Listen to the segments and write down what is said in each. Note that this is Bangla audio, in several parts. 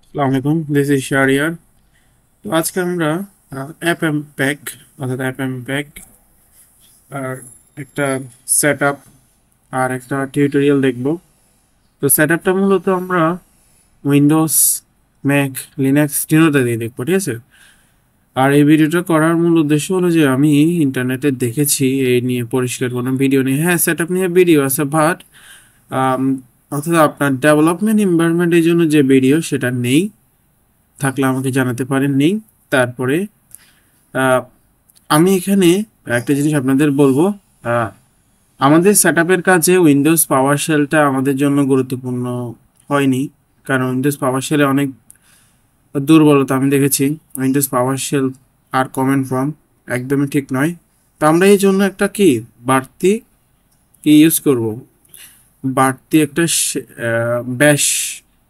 আসসালামু আলাইকুম, দিস ইজ শাহরিয়ার। তো আজকে আমরা অ্যাপ এম প্যাক অর্থাৎ অ্যাপ এম প্যাক আর একটা সেট আপ আর একটা টিউটোরিয়াল দেখব। তো সেট আপটা মূলত আমরা উইন্ডোজ, ম্যাক, লিনাক্স তিনোটা দিয়ে দেখবো, ঠিক আছে। আর এই ভিডিওটা করার মূল উদ্দেশ্য হলো যে আমি ইন্টারনেটে দেখেছি এই নিয়ে পরিষ্কার কোনো ভিডিও নেই। হ্যাঁ, সেট আপ নিয়ে ভিডিও আছে, বাট অর্থাৎ আপনার ডেভেলপমেন্ট এনভায়রনমেন্টের জন্য যে ভিডিও সেটা নেই। থাকলে আমাকে জানাতে পারেন, নেই। তারপরে আহ, আমি এখানে একটা জিনিস আপনাদের বলবো। আহ, আমাদের সেটআপের কাজে উইন্ডোজ পাওয়ার শেলটা আমাদের জন্য গুরুত্বপূর্ণ হয়নি, কারণ উইন্ডোজ পাওয়ার শেলে অনেক দুর্বলতা আমি দেখেছি। উইন্ডোজ পাওয়ার শেল আর কমেন্ট ফর্ম একদমই ঠিক নয়। তো আমরা এই জন্য একটা বাড়তি কি ইউজ করব, বাড়তি একটা ব্যাশ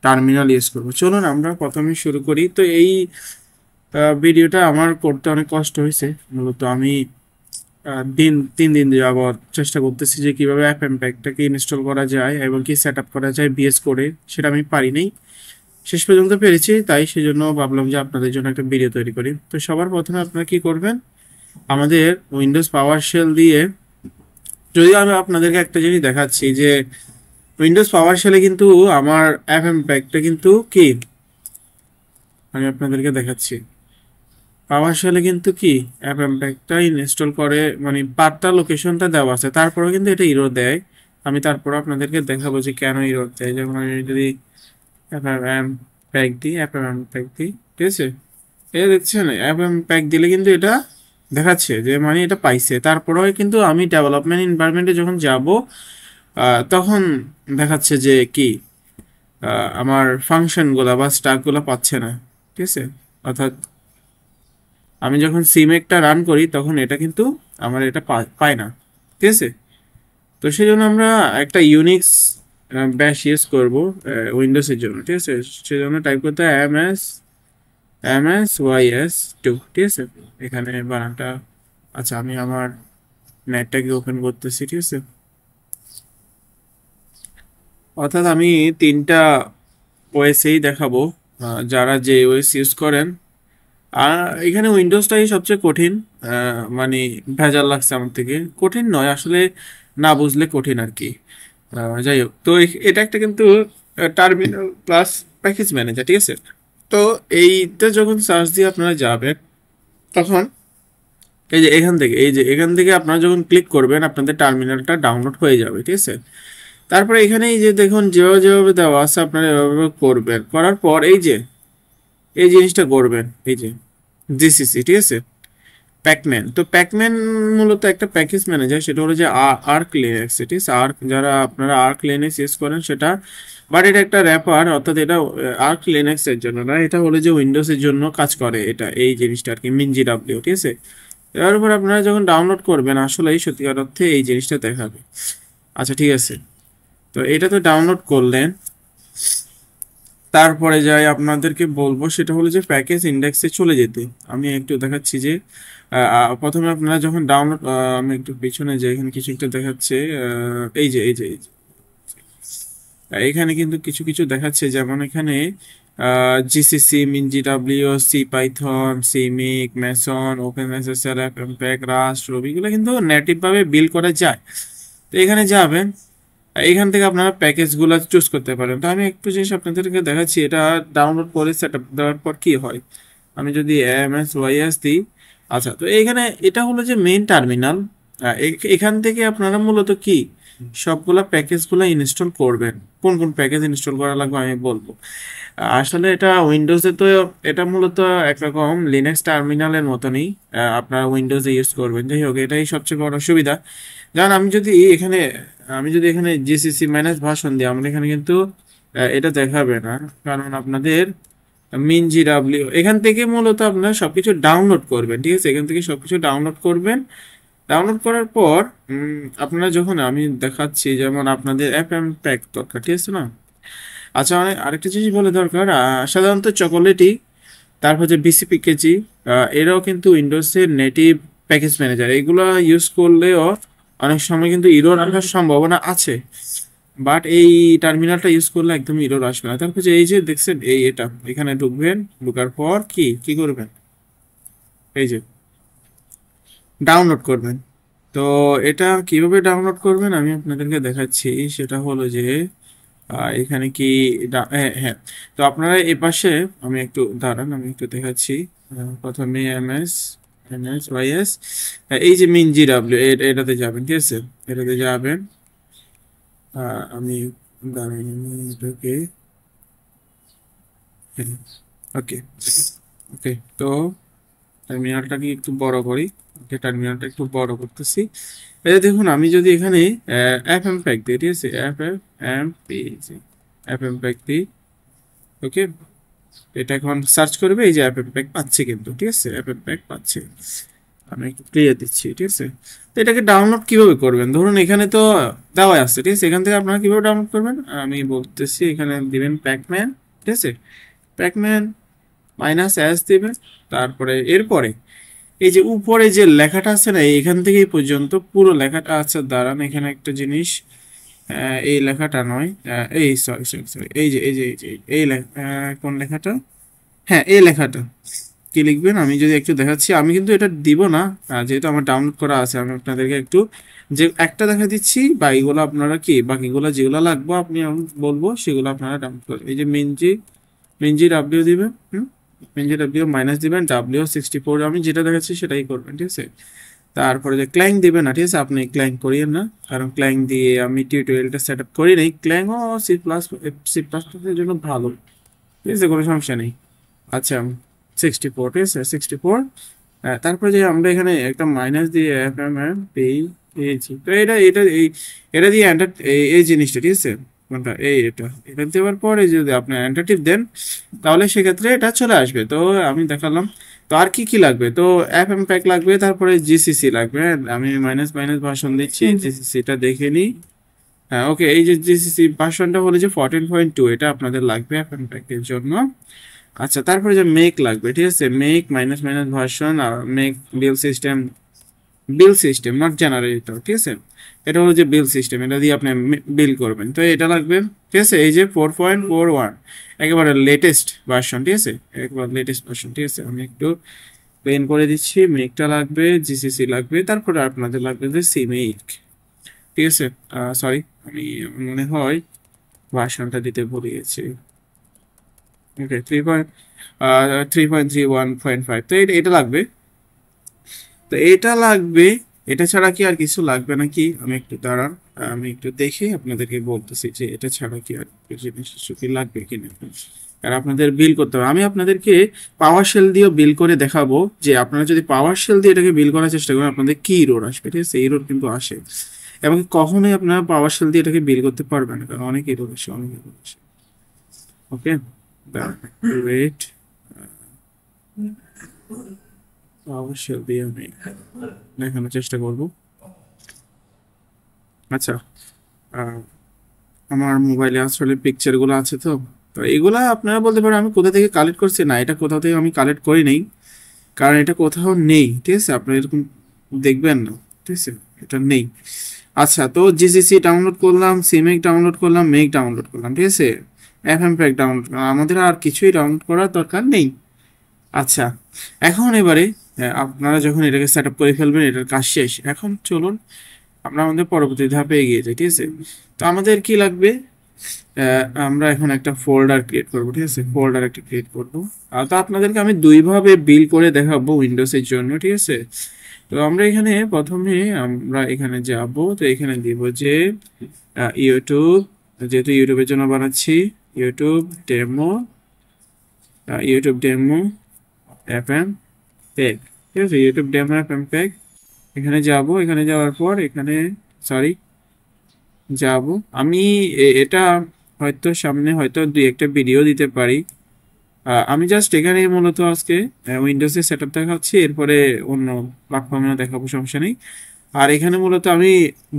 টার্মিনাল ইউজ করব। চলুন আমরা প্রথমে শুরু করি। তো এই ভিডিওটা আমার করতে অনেক কষ্ট হয়েছে। মূলত আমি 3 দিন যাবত চেষ্টা করতেছি যে কিভাবে অ্যাপ প্যাকটাকে ইনস্টল করা যায় এবং কি সেট আপ করা যায় বিএস করে। সেটা আমি পারি নাই, শেষ পর্যন্ত পেরেছি, তাই সেজন্য ভাবলাম যে আপনাদের জন্য একটা ভিডিও তৈরি করি। তো সবার প্রথমে আপনারা কি করবেন, আমাদের উইন্ডোজ পাওয়ার শেল দিয়ে, যদিও আমি আপনাদেরকে একটা জিনিস দেখাচ্ছি যে উইন্ডোজ পাওয়ার শেলে কিন্তু আমার অ্যাপ প্যাকটা কিন্তু আমি আপনাদেরকে দেখাচ্ছি। পাওয়ার শেলে কিন্তু অ্যাপ এমপ্যাকটা ইনস্টল করে, মানে পার্টটা লোকেশনটা দেওয়া আছে, তারপরেও কিন্তু এটা ইরর দেয়। আমি তারপর আপনাদেরকে দেখাবো যে কেন ইরর দেয়। যেমন আমি যদি অ্যাপ এমপ্যাক দিই, অ্যাপ এমপ্যাক দিই, ঠিক আছে, এই দেখছেন অ্যাপ এমপ্যাক দিলে কিন্তু এটা দেখাচ্ছে যে মানে এটা পাইছে। তারপরেও কিন্তু আমি ডেভেলপমেন্ট এনভায়রনমেন্টে যখন যাব তখন দেখাচ্ছে যে আমার ফাংশনগুলো বা স্টাকগুলো পাচ্ছে না, ঠিক আছে। অর্থাৎ আমি যখন সিমেকটা রান করি তখন এটা কিন্তু আমার এটা পায় না, ঠিক আছে। তো সেই জন্য আমরা একটা ইউনিক্স ব্যাশ ইউজ করবো উইন্ডোজের জন্য, ঠিক আছে। সেই জন্য টাইপ করতে হয় ms-ys2, ঠিক আছে। এখানে বানানটা, আচ্ছা আমি আমার নেটটাকে ওপেন করতেছি, ঠিক আছে। অর্থাৎ আমি 3টা ওএসেই দেখাবো, যারা যে ওএস ইউজ করেন। আর এখানে উইন্ডোজটাই সবচেয়ে কঠিন। মানে ভেজাল লাগছে আমার থেকে, কঠিন নয় আসলে, না বুঝলে কঠিন আর কি। যাই হোক, তো এটা একটা কিন্তু টার্মিনাল প্লাস প্যাকেজ ম্যানেজার, ঠিক আছে। তো এইটা যখন সার্চ দিয়ে আপনারা যাবেন তখন এই যে এখান থেকে আপনারা যখন ক্লিক করবেন আপনাদের টার্মিনালটা ডাউনলোড হয়ে যাবে, ঠিক আছে। তারপরে এখানে এই যে দেখুন যেভাবে যেভাবে দেওয়া আছে আপনারা এভাবে করবেন, করার পর এই জিনিসটা করবেন, এই যে জিসিসি, ঠিক আছে, প্যাকম্যান। তো প্যাকম্যান মূলত একটা প্যাকেজ ম্যানেজার, সেটা হলো যে আর্ক লিনাক্স, ঠিক আছে। আর্ক, যারা আপনারা আর্ক লিনাক্স ইউজ করেন সেটা, বাট এটা একটা র্যাপার, অর্থাৎ এটা আর্ক লিনাক্স এর জন্য না, এটা হলো যে উইন্ডোজের জন্য কাজ করে এটা, এই জিনিসটা আর কি, মিনজি ডাব্লিউ, ঠিক আছে। এর উপর আপনারা যখন ডাউনলোড করবেন আসলে সত্যিকার অর্থে এই জিনিসটা দেখাবে। আচ্ছা ঠিক আছে, তো এটা তো ডাউনলোড করলেন। তারপরে যাই আপনাদেরকে বলবো সেটা হলো যে প্যাকেজ ইন্ডেক্সে চলে যেতে। আমি একটু দেখাচ্ছি যে প্রথমে আপনারা যখন ডাউনলোড, আমি একটু পিছনে যাই, এখানে কিছু একটা দেখাচ্ছে। এই যে এখানে কিন্তু কিছু কিছু দেখাচ্ছে, যেমন এখানে জিসিসি, মিনজিডাব্লিউ, C Python, CMake, Meson, open SSL, mpack, Rust, Ruby, এগুলো কিন্তু নেটিভ ভাবে বিল্ড করা যায়। তো এখানে যাবেন, এখান থেকে আপনারা প্যাকেজগুলো চুজ করতে পারেন। তো আমি একটু জিনিস আপনাদেরকে দেখাচ্ছি, এটা ডাউনলোড করে সেট আপ দেওয়ার পর কি হয়। আমি যদি ms-ys দিই, আচ্ছা, তো এইখানে এটা হলো যে মেইন টার্মিনাল। এখান থেকে আপনারা মূলত সবগুলা প্যাকেজগুলো ইনস্টল করবেন। কোন কোন প্যাকেজ ইনস্টল করা লাগবে আমি বলবো। আসলে এটা উইন্ডোজে তো, এটা মূলত একরকম লিনাক্স টার্মিনালের মতনই, আপনারা উইন্ডোজে ইউজ করবেন। যাই হোক, এটাই সবচেয়ে বড় সুবিধা। যেমন আমি যদি এখানে জিসিসি ম্যানেজ ভার্সন দিই, আমাদের এখানে কিন্তু এটা দেখাবে না, কারণ আপনাদের মিনজি ডাব্লিউ এখান থেকে মূলত আপনারা সবকিছু ডাউনলোড করবেন, ঠিক আছে। এখান থেকে সবকিছু ডাউনলোড করবেন। ডাউনলোড করার পর আপনারা যখন, আমি দেখাচ্ছি যেমন আপনাদের অ্যাপ প্যাক দরকার, ঠিক আছে না। আচ্ছা, আরেকটা জিনিস বলে দরকার, সাধারণত চকোলেটই, তারপর যে বিসিপি কেজি, এরাও কিন্তু উইন্ডোজের নেটিভ প্যাকেজ ম্যানেজার, এগুলো ইউজ করলেও অনেক সময় কিন্তু ইরোর আসার সম্ভাবনা আছে। বাট এই টার্মিনালটা ইউজ করলে একদম এরর আসবে না। তারপর যে এই যে দেখছেন এটা এখানে ঢুকবেন, ঢোকার পর কি কি করবেন, এই যে ডাউনলোড করবেন। তো এটা কিভাবে ডাউনলোড করবেন আমি আপনাদেরকে দেখাচ্ছি। সেটা হলো যে এখানে কি হ্যাঁ হ্যাঁ, তো আপনারা এ পাশে আমি একটু দাঁড়ান, আমি একটু দেখাচ্ছি। প্রথমে ওয়াইএস, এই যে মিন জিডাব্লিউ এটাতে যাবেন, ঠিক আছে, এটাতে যাবেন। আমি দাঁড়ান, আমি এটাকে ওকে ওকে। তো টার্মিনালটাকে একটু বড় করি। ওকে, টার্মিনালটা একটু বড় করতেছি। এই যে দেখুন, আমি যদি এখানে এফ এম প্যাক দিই, ঠিক আছে, এফ এম প্যাক দিই। ওকে, এটা এখন সার্চ করবে, এই যে অ্যাপ প্যাক পাচ্ছে কিন্তু, ঠিক আছে, অ্যাপ প্যাক পাচ্ছে। আমি একটু ক্লিয়ার দিচ্ছি, ঠিক আছে। তো এটাকে ডাউনলোড কিভাবে করবেন, ধরুন এখানে তো দেওয়া আছে, ঠিক আছে, এখান থেকে আপনারা কিভাবে ডাউনলোড করবেন আমি বলতেছি। এখানে দিবেন প্যাকম্যান, ঠিক আছে, প্যাকম্যান -s দিবেন। তারপরে এরপরে এই যে উপরে যে লেখাটা আছে না, এখান থেকে এই পর্যন্ত পুরো লেখাটা আছে। দাঁড়ান, এখানে একটা জিনিস, এই লেখাটা নয়, এই সরি সরি সরি, এই যে এই কোন লেখাটা, হ্যাঁ এই লেখাটা কি লিখবেন আমি যদি একটু দেখাচ্ছি। আমি কিন্তু এটা দিব না, যেহেতু আমার ডাউনলোড করা আছে। আমি আপনাদেরকে একটু যে একটা দেখা দিচ্ছি, বাকিগুলো আপনারা কি বাকিগুলো যেগুলো লাগবে আপনি আমি বলবো সেগুলো আপনারা ডাউনলোড করবেন। এই যে মিনজি ডাব্লিউ দিবেন, মিনজি ডাব্লিউ মাইনাস দিবেন, W64 আমি যেটা দেখাচ্ছি সেটাই করবেন, ঠিক আছে। তারপরে যে ক্ল্যাং দিবেন না, ঠিক আছে, আপনি ক্ল্যাং করিয়েন না, কারণ ক্ল্যাং দিয়ে আমি টিউটোরিয়ালটা সেট আপ করি নাই। ক্ল্যাং ও সি প্লাস এর জন্য ভালো, ঠিক আছে, কোনো সমস্যা নেই। আচ্ছা, 64, ঠিক আছে, 64। তারপরে যে আমরা এখানে একটা মাইনাস দিয়ে এফ এম এম পেয়েছি, তো এটা দিয়ে এন্টার, এই জিনিসটা, ঠিক আছে, কোনটা, এটা দেওয়ার পরে যদি আপনি এন্টারটিভ দেন তাহলে সেক্ষেত্রে এটা চলে আসবে। তো আমি দেখালাম। তো আর কি কি লাগবে, তো এফ এম প্যাক লাগবে, তারপরে জিসিসি লাগবে। আমি মাইনাস মাইনাস ভার্সন দিচ্ছি, জিসিসিটা দেখে নিই। হ্যাঁ ওকে, এই যে জিসিসি ভার্সনটা হলো যে 14.2, এটা আপনাদের লাগবে এফ এম প্যাকের জন্য। আচ্ছা, তারপরে যে মেক লাগবে, ঠিক আছে, মেক মাইনাস মাইনাস ভার্সন, আর make build system not generator, ঠিক আছে। এটা হলো যে বিল সিস্টেম, এটা দিয়ে আপনি বিল করবেন, তো এটা লাগবে, ঠিক আছে। এই যে 4.41 একেবারে লেটেস্ট ভার্সন, ঠিক আছে, একেবারে লেটেস্ট ভার্সন, ঠিক আছে। আমি একটু প্লেন করে দিচ্ছি। মেকটা লাগবে, জিসিসি লাগবে, তারপরে আপনাদের লাগবে যে সিমেক, ঠিক আছে। সরি, আমি মনে হয় ভার্সনটা দিতে ভুলে গেছি। ওকে, 3.3.1.5, তো এটা লাগবে, তো এটা লাগবে। এটা ছাড়া কি আর কিছু লাগবে নাকি, আমি একটু দাঁড়ান, আমি একটু দেখে আপনাদেরকে বলতেছি যে এটা ছাড়া কি আর কিছু জিনিস কি লাগবে কিনা। আর আপনাদের বিল করতে হবে, আমি আপনাদেরকে পাওয়ার শেল দিয়ে বিল করে দেখাবো যে আপনারা যদি পাওয়ার শেল দিয়ে এটাকে বিল করার চেষ্টা করেন আপনাদের কি ইরোর আসবে, ঠিক আছে, ইরোর কিন্তু আসে। এবং কখনোই আপনারা পাওয়ার শেল দিয়ে এটাকে বিল করতে পারবেন না, কারণ অনেক ইরোর আসে, অনেক ইরোর আসে। ওকে, ওয়েট, অবশ্যই দিয়ে আমি দেখানোর চেষ্টা করব। আচ্ছা, আহ, আমার মোবাইলে আসলে পিকচারগুলো আছে, তো তো এগুলা আপনারা বলতে পারেন আমি কোথা থেকে কালেক্ট করছি, না এটা কোথাও থেকে আমি কালেক্ট করি নাই, কারণ এটা কোথাও নেই, ঠিক আছে, আপনারা এরকম দেখবেন না, ঠিক আছে, এটা নেই। আচ্ছা, তো জিসিসি ডাউনলোড করলাম, সিমেক ডাউনলোড করলাম, মেক ডাউনলোড করলাম, ঠিক আছে, এফ এম প্যাক ডাউনলোড করলাম, আমাদের আর কিছুই ডাউনলোড করার দরকার নেই। আচ্ছা, এখন এবারে আপনারা যখন এটাকে সেট আপ করে ফেলবেন, এটার কাজ শেষ, এখন চলুন আমরা আমাদের পরবর্তী ধাপে এগিয়ে যাই, ঠিক আছে। তো আমাদের কি লাগবে, আমরা এখন একটা ফোল্ডার ক্রিয়েট করবো, ঠিক আছে, ফোল্ডার একটা ক্রিয়েট করবো। তো আপনাদেরকে আমি দুইভাবে বিল করে দেখাবো উইন্ডোজের জন্য, ঠিক আছে। তো আমরা এখানে প্রথমে আমরা এখানে যাব, তো এখানে দিব যে ইউটিউব, যেহেতু ইউটিউবের জন্য বানাচ্ছি, YouTube demo, YouTube demo F M pack, ঠিক আছে, YouTube demo F M pack. এখানে যাব, এখানে যাওয়ার পর এখানে, সরি, যাব আমি এটা হয়তো সামনে হয়তো দুই একটা ভিডিও দিতে পারি। আমি জাস্ট এখানে মূলত আজকে উইন্ডোজে সেট আপ দেখাচ্ছি, এরপরে অন্য প্ল্যাটফর্মে দেখাবো, সমস্যা নেই। আর এখানে মূলত আমি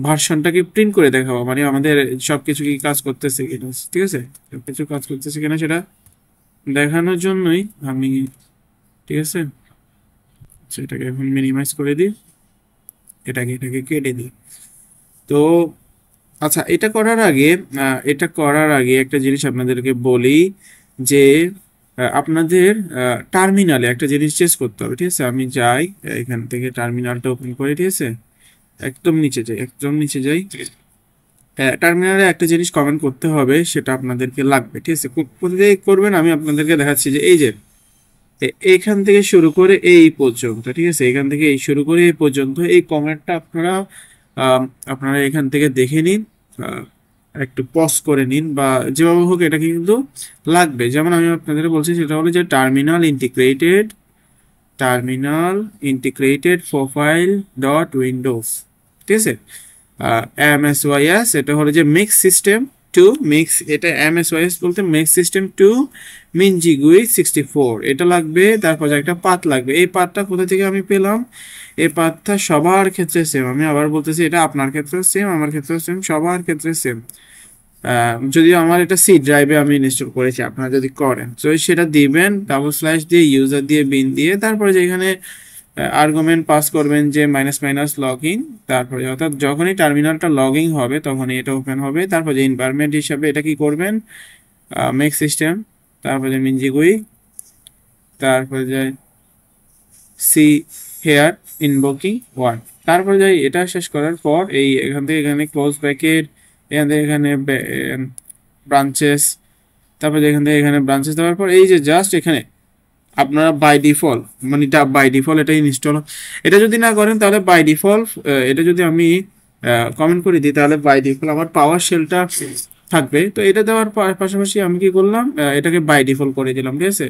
ভার্সনটাকে প্রিন্ট করে দেখাবো, মানে আমাদের সবকিছু কি কাজ করতেছে কিনা, ঠিক আছে, সবকিছু কাজ করতেছে কিনা সেটা দেখানোর জন্যই আমি, ঠিক আছে, সেটাকে এখন মিনিমাইজ করে দিই, এটাকে কেটে দিই। তো আচ্ছা, এটা করার আগে একটা জিনিস আপনাদেরকে বলি যে আপনাদের টার্মিনালে একটা জিনিস চেস করতে হবে, ঠিক আছে? আমি যাই এখান থেকে টার্মিনালটা ওপেন করে, ঠিক আছে? একদম নিচে যাই। টার্মিনালে একটা জিনিস কমেন্ট করতে হবে, সেটা আপনাদেরকে লাগবে, ঠিক আছে? কোথায় করবেন আমি আপনাদেরকে দেখাচ্ছি যে এই যে এইখান থেকে শুরু করে এই পর্যন্ত, ঠিক আছে? এখান থেকে এই শুরু করে এই পর্যন্ত এই কমেন্টটা আম, আপনারা এখান থেকে দেখে নিন, আহ, একটু পজ করে নিন বা যেভাবে হোক, এটা কিন্তু লাগবে। যেমন আমি আপনাদের বলছি সেটা হলো যে terminal integrated profile dot Windows, ঠিক আছে? MSYS এটা হলো যে মিক্স সিস্টেম টু মিক্স, এটা MSYS বলতে মিক্স সিস্টেম টু মিনজিগুই 64 এটা লাগবে। তারপর একটা পাথ লাগবে। এই পাথটা কোথা থেকে আমি পেলাম? এই পাথটা সবার ক্ষেত্রে সেম, আমি আবার বলতেছি, এটা আপনার ক্ষেত্রেও সেম, আমার ক্ষেত্রেও সেম, সবার ক্ষেত্রে সেম। যদিও আমার এটা সি ড্রাইভে আমি ইনস্টল করেছি, আপনারা যদি করেন তো সেটা দিবেন, ডাবল স্ল্যাশ দিয়ে ইউজার দিয়ে বিন দিয়ে, তারপরে যেখানে আর্গুমেন্ট পাস করবেন যে মাইনাস মাইনাস লগ ইন, তারপরে অর্থাৎ যখনই টার্মিনালটা লগ ইন হবে তখনই এটা ওপেন হবে। তারপর যে এনভায়রনমেন্ট হিসাবে এটা কি করবেন, মেক সিস্টেম, তারপরে মিনজিগুই, তারপরে যে সি হেয়ার ইনভোকিং ওয়ান, তারপরে যাই এটা শেষ করার পর এই এখান থেকে এখানে ক্লোজ ব্র্যাকেট, এখান থেকে এখানে ব্রাঞ্চেস, তারপরে এখান থেকে এখানে ব্রাঞ্চেস দেওয়ার পর এই যে জাস্ট এখানে আপনারা বাই ডিফল্ট, মানে বাই ডিফল্ট এটা ইনস্টল, এটা যদি না করেন তাহলে বাই ডিফল্ট, এটা যদি আমি কমেন্ট করে দিই তাহলে বাই ডিফল্ট আমার পাওয়ার শেলটা থাকবে। তো এটা দেওয়ার পাশাপাশি আমি কি করলাম, এটাকে বাই ডিফল্ট করে দিলাম, ঠিক আছে?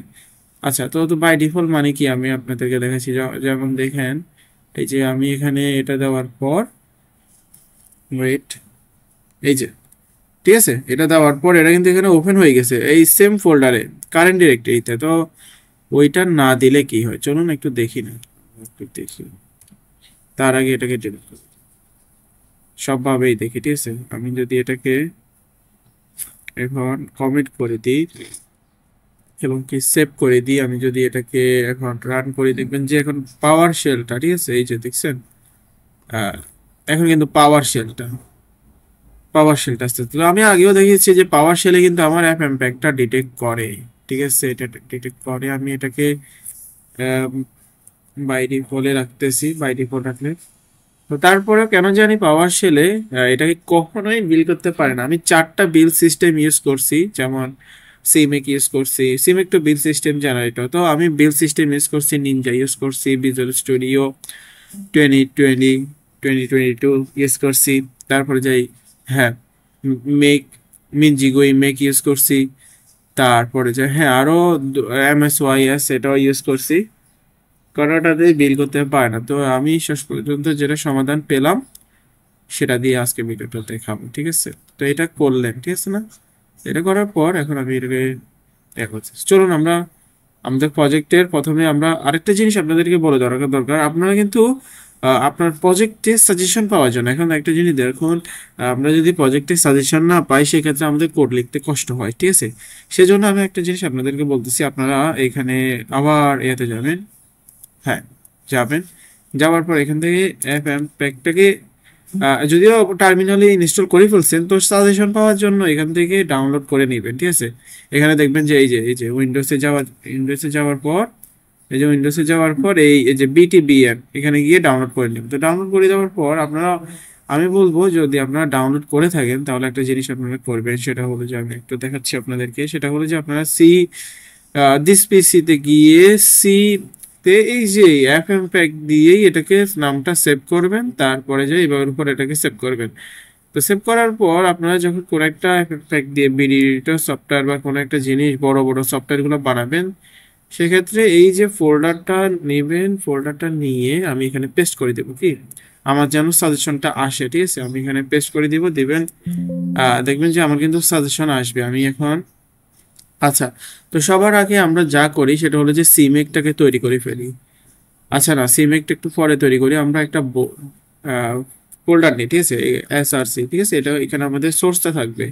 আচ্ছা, তো বাই ডিফল্ট মানে কি আমি আপনাদেরকে দেখাচ্ছি। যেমন দেখেন, এই যে আমি এখানে এটা দেওয়ার পর, ওয়েট, এই যে, ঠিক আছে, এটা দেওয়ার পর এটা কিন্তু এখানে ওপেন হয়ে গেছে এই সেম ফোল্ডারে, কারেন্ট ডিরেক্টরিতে। তো ওইটা না দিলে কি হয়, চলুন একটু দেখি না, একটু দেখি। তার আগে এটাকে ডিলিট করি, সবভাবেই দেখি, ঠিক আছে? আমি যদি এটাকে এখন কমিট করে দিই এবং কি সেভ করে দিই, আমি যদি এটাকে এখন রান করি, দেখবেন যে এখন পাওয়ার শেলটা, ঠিক আছে, এই যে দেখছেন, আহ, এখন কিন্তু পাওয়ার শেলটা আসতে, তো আমি আগেও দেখিয়েছি যে পাওয়ার শেলে কিন্তু আমার অ্যাপ ইম্প্যাক্টটা ডিটেক্ট করে, ঠিক আছে? এটা ডিটেক্ট করে। আমি এটাকে বাই ডিফল্টে রাখতেছি, বাই ডিফল্ট রাখলে তো তারপরে কেন জানি পাওয়ার শেলে এটাকে কখনোই বিল করতে পারে না। আমি 4টা বিল সিস্টেম ইউজ করছি, যেমন সিমেক ইউজ করছি, সিমেক তো বিল সিস্টেম জেনারেটর, তো আমি বিল সিস্টেম ইউজ করছি, নিনজা ইউজ করছি, ভিজুয়াল স্টুডিও 2020 2022 ইউজ করছি, তারপরে যাই, হ্যাঁ, মেক মিনজিগোই মেক ইউজ করছি, তারপরে যাই, হ্যাঁ, আরো MSYS এটাও ইউজ করছি। কোনোটাতেই বিল করতে পারে না। তো আমি শেষ পর্যন্ত যেটা সমাধান পেলাম সেটা দিয়ে আজকে ভিডিওটা দেখাবো, ঠিক আছে? তো এটা করলেন, ঠিক আছে না? এটা করার পর এখন আমি এটাকে দেখাচ্ছি। চলুন আমরা আমাদের প্রজেক্টের প্রথমে আমরা আরেকটা জিনিস আপনাদেরকে বলে দরকার, আপনারা কিন্তু আপনার প্রজেক্টে সাজেশন পাওয়ার জন্য এখন একটা জিনিস দেখুন, আমরা যদি প্রজেক্টে সাজেশন না পাই সেক্ষেত্রে আমাদের কোড লিখতে কষ্ট হয়, ঠিক আছে? সেজন্য আমি একটা জিনিস আপনাদেরকে বলতেছি, আপনারা এখানে আবার এতে যাবেন, হ্যাঁ, যাবেন, যাওয়ার পর এখান থেকে অ্যাপ প্যাকটাকে যদিও টার্মিনালে ইনস্টল করে ফেলছেন, তো সাজেশন পাওয়ার জন্য এখান থেকে ডাউনলোড করে নেবেন, ঠিক আছে? এখানে দেখবেন যে এই যে উইন্ডোজে যাওয়ার পর, এই যে BTBN এখানে গিয়ে ডাউনলোড করে নেবেন। তো ডাউনলোড করে দেওয়ার পর আপনারা, আমি বলবো যদি আপনারা ডাউনলোড করে থাকেন তাহলে একটা জিনিস আপনারা করবেন, সেটা হলো যে আমি একটু দেখাচ্ছি আপনাদেরকে, সেটা হলো যে আপনারা দিস পিসিতে গিয়ে সি তে এই যে এফএম প্যাক দিয়েই এটাকে নামটা সেভ করবেন, তারপরে যে এবার উপর এটাকে সেভ করবেন। তো সেভ করার পর আপনারা যখন কোনো একটা এফএম প্যাক দিয়ে বিডিটো সফটওয়্যার বা কোনো একটা জিনিস বড় বড় সফটওয়্যারগুলো বানাবেন, সেক্ষেত্রে এই যে ফোল্ডারটা নেবেন, ফোল্ডারটা নিয়ে আমি এখানে পেস্ট করে দেবো, কি আমার যেন সাজেশনটা আসে, ঠিক আছে? আমি এখানে পেস্ট করে দিবেন, দেখবেন যে আমার কিন্তু সাজেশন আসবে। আমি এখন, আচ্ছা, তো সবার আগে আমরা যা করি সেটা হলো যে সিমেকটাকে তৈরি করে ফেলি। আচ্ছা, না, সিমেকটা একটু পরে তৈরি করি। আমরা একটা ফোল্ডার নিই, ঠিক আছে, SRC, ঠিক আছে, এটা এখানে আমাদের সোর্সটা থাকবে।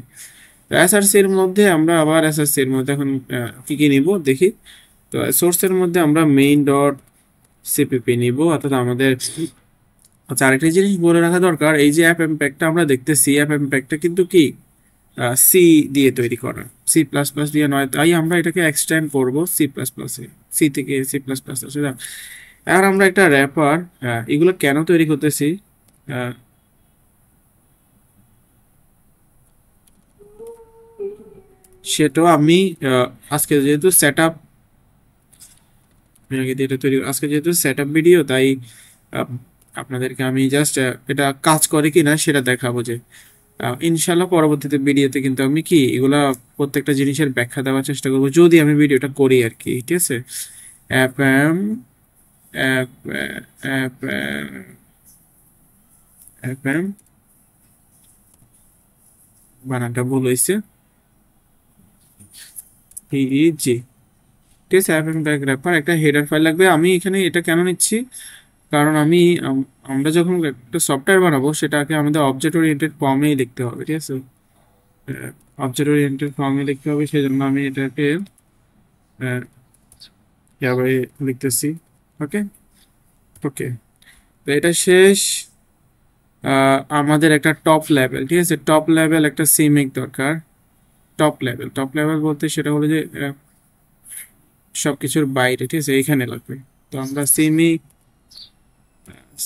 SRC এর মধ্যে আমরা আবার SRC এর মধ্যে এখন কি কি নিব দেখি। তো সোর্সের মধ্যে আমরা মেইন ডট সিপিপি নিব, অর্থাৎ আমাদের আচ্ছা, আরেকটা জিনিস বলে রাখা দরকার, এই যে অ্যাপ প্যাকটা আমরা দেখতেছি, অ্যাপ প্যাকটা কিন্তু কি সি দিয়ে তৈরি করা, সি প্লাস প্লাস দিয়ে নয়, তাই আমরা এটাকে এক্সটেন্ড করব সি প্লাস প্লাসে, সি থেকে সি প্লাস প্লাস আসে। আর আমরা একটা র্যাপার, এগুলো কেন তৈরি করতেছি, আহ, সেটাও আমি আজকে যেহেতু সেট আপ, আজকে যেহেতু সেট আপ ভিডিও, তাই আহ, আপনাদেরকে আমি জাস্ট এটা কাজ করে কিনা সেটা দেখাবো। যে ইনশাল্লাহ পরবর্তীতে ভিডিওতে কিন্তু আমি কি এগুলা প্রত্যেকটা জিনিসের ব্যাখ্যা দেওয়ার চেষ্টা করবো, যদি আমি ভিডিওটা করি আর কি, ঠিক আছে। অ্যাপ অ্যাপ অ্যাপ অ্যাপ বানানটা ভুল হয়েছে, জি, ঠিক আছে। অ্যাপ ব্যাক র্যাপার একটা হেডার ফাইল লাগবে। আমি এখানে এটা কেন নিচ্ছি, কারণ আমরা যখন একটা সফটওয়্যার বানাবো সেটাকে আমাদের অবজেক্ট ওরিয়েন্টেড ফর্মেই লিখতে হবে, ঠিক আছে। অবজেক্ট ওরিয়েন্টেড ফর্মে লিখতে হবে, সেই জন্য আমি এটাকে এভাবে লিখতেছি। ওকে, ওকে, তো এটা শেষ। আমাদের একটা টপ লেভেল, ঠিক আছে, টপ লেভেল একটা সিমিক দরকার। টপ লেভেল বলতে সেটা হলো যে সবকিছুর বাইরে, ঠিক আছে, এখানে লাগবে। তো আমরা সিমিক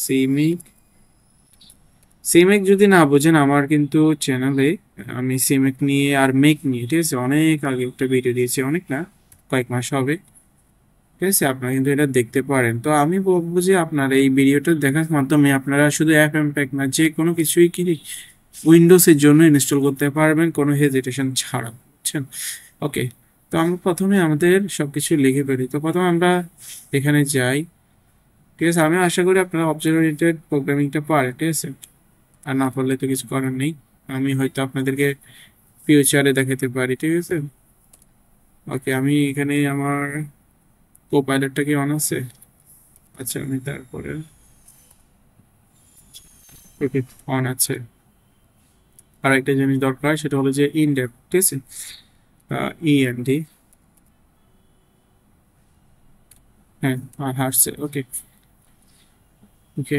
সিমিক সিমেক যদি না বোঝেন, আমার কিন্তু চ্যানেলে আমি সিমেক নিয়ে আর মেক নিয়ে, ঠিক আছে, অনেক আগে একটা ভিডিও দিয়েছি, অনেক না, কয়েক মাস হবে, ঠিক আছে। আপনারা কিন্তু এটা দেখতে পারেন। তো আমি বলবো যে আপনার এই ভিডিওটা দেখার মাধ্যমে আপনারা শুধু অ্যাপ প্যাক না, যে কোনো কিছুই কি উইন্ডোজের জন্য ইনস্টল করতে পারবেন কোনো হেজিটেশন ছাড়া, বুঝছেন। ওকে, তো আমরা প্রথমে আমাদের সবকিছু লিখে ফেলি। তো প্রথমে আমরা এখানে যাই, ঠিক আছে। আমি আশা করি আপনারা অবজেক্ট ওরিয়েন্টেড প্রোগ্রামিংটা পারেন, ঠিক আছে। আর না পারলে তো কিছু করার নেই, আমি হয়তো আপনাদেরকে ফিউচারে দেখাতে পারি, ঠিক আছে। ওকে, আমি এখানে আমার কোপাইলটটা কি অন আছে? আচ্ছা, আমি তারপরে ওকে, অন আছে। আর একটা জিনিস দরকার, সেটা হলো যে ইনডেপথ, ঠিক আছে, ইএনডি, হ্যাঁ, হারছে। ওকে, ওকে,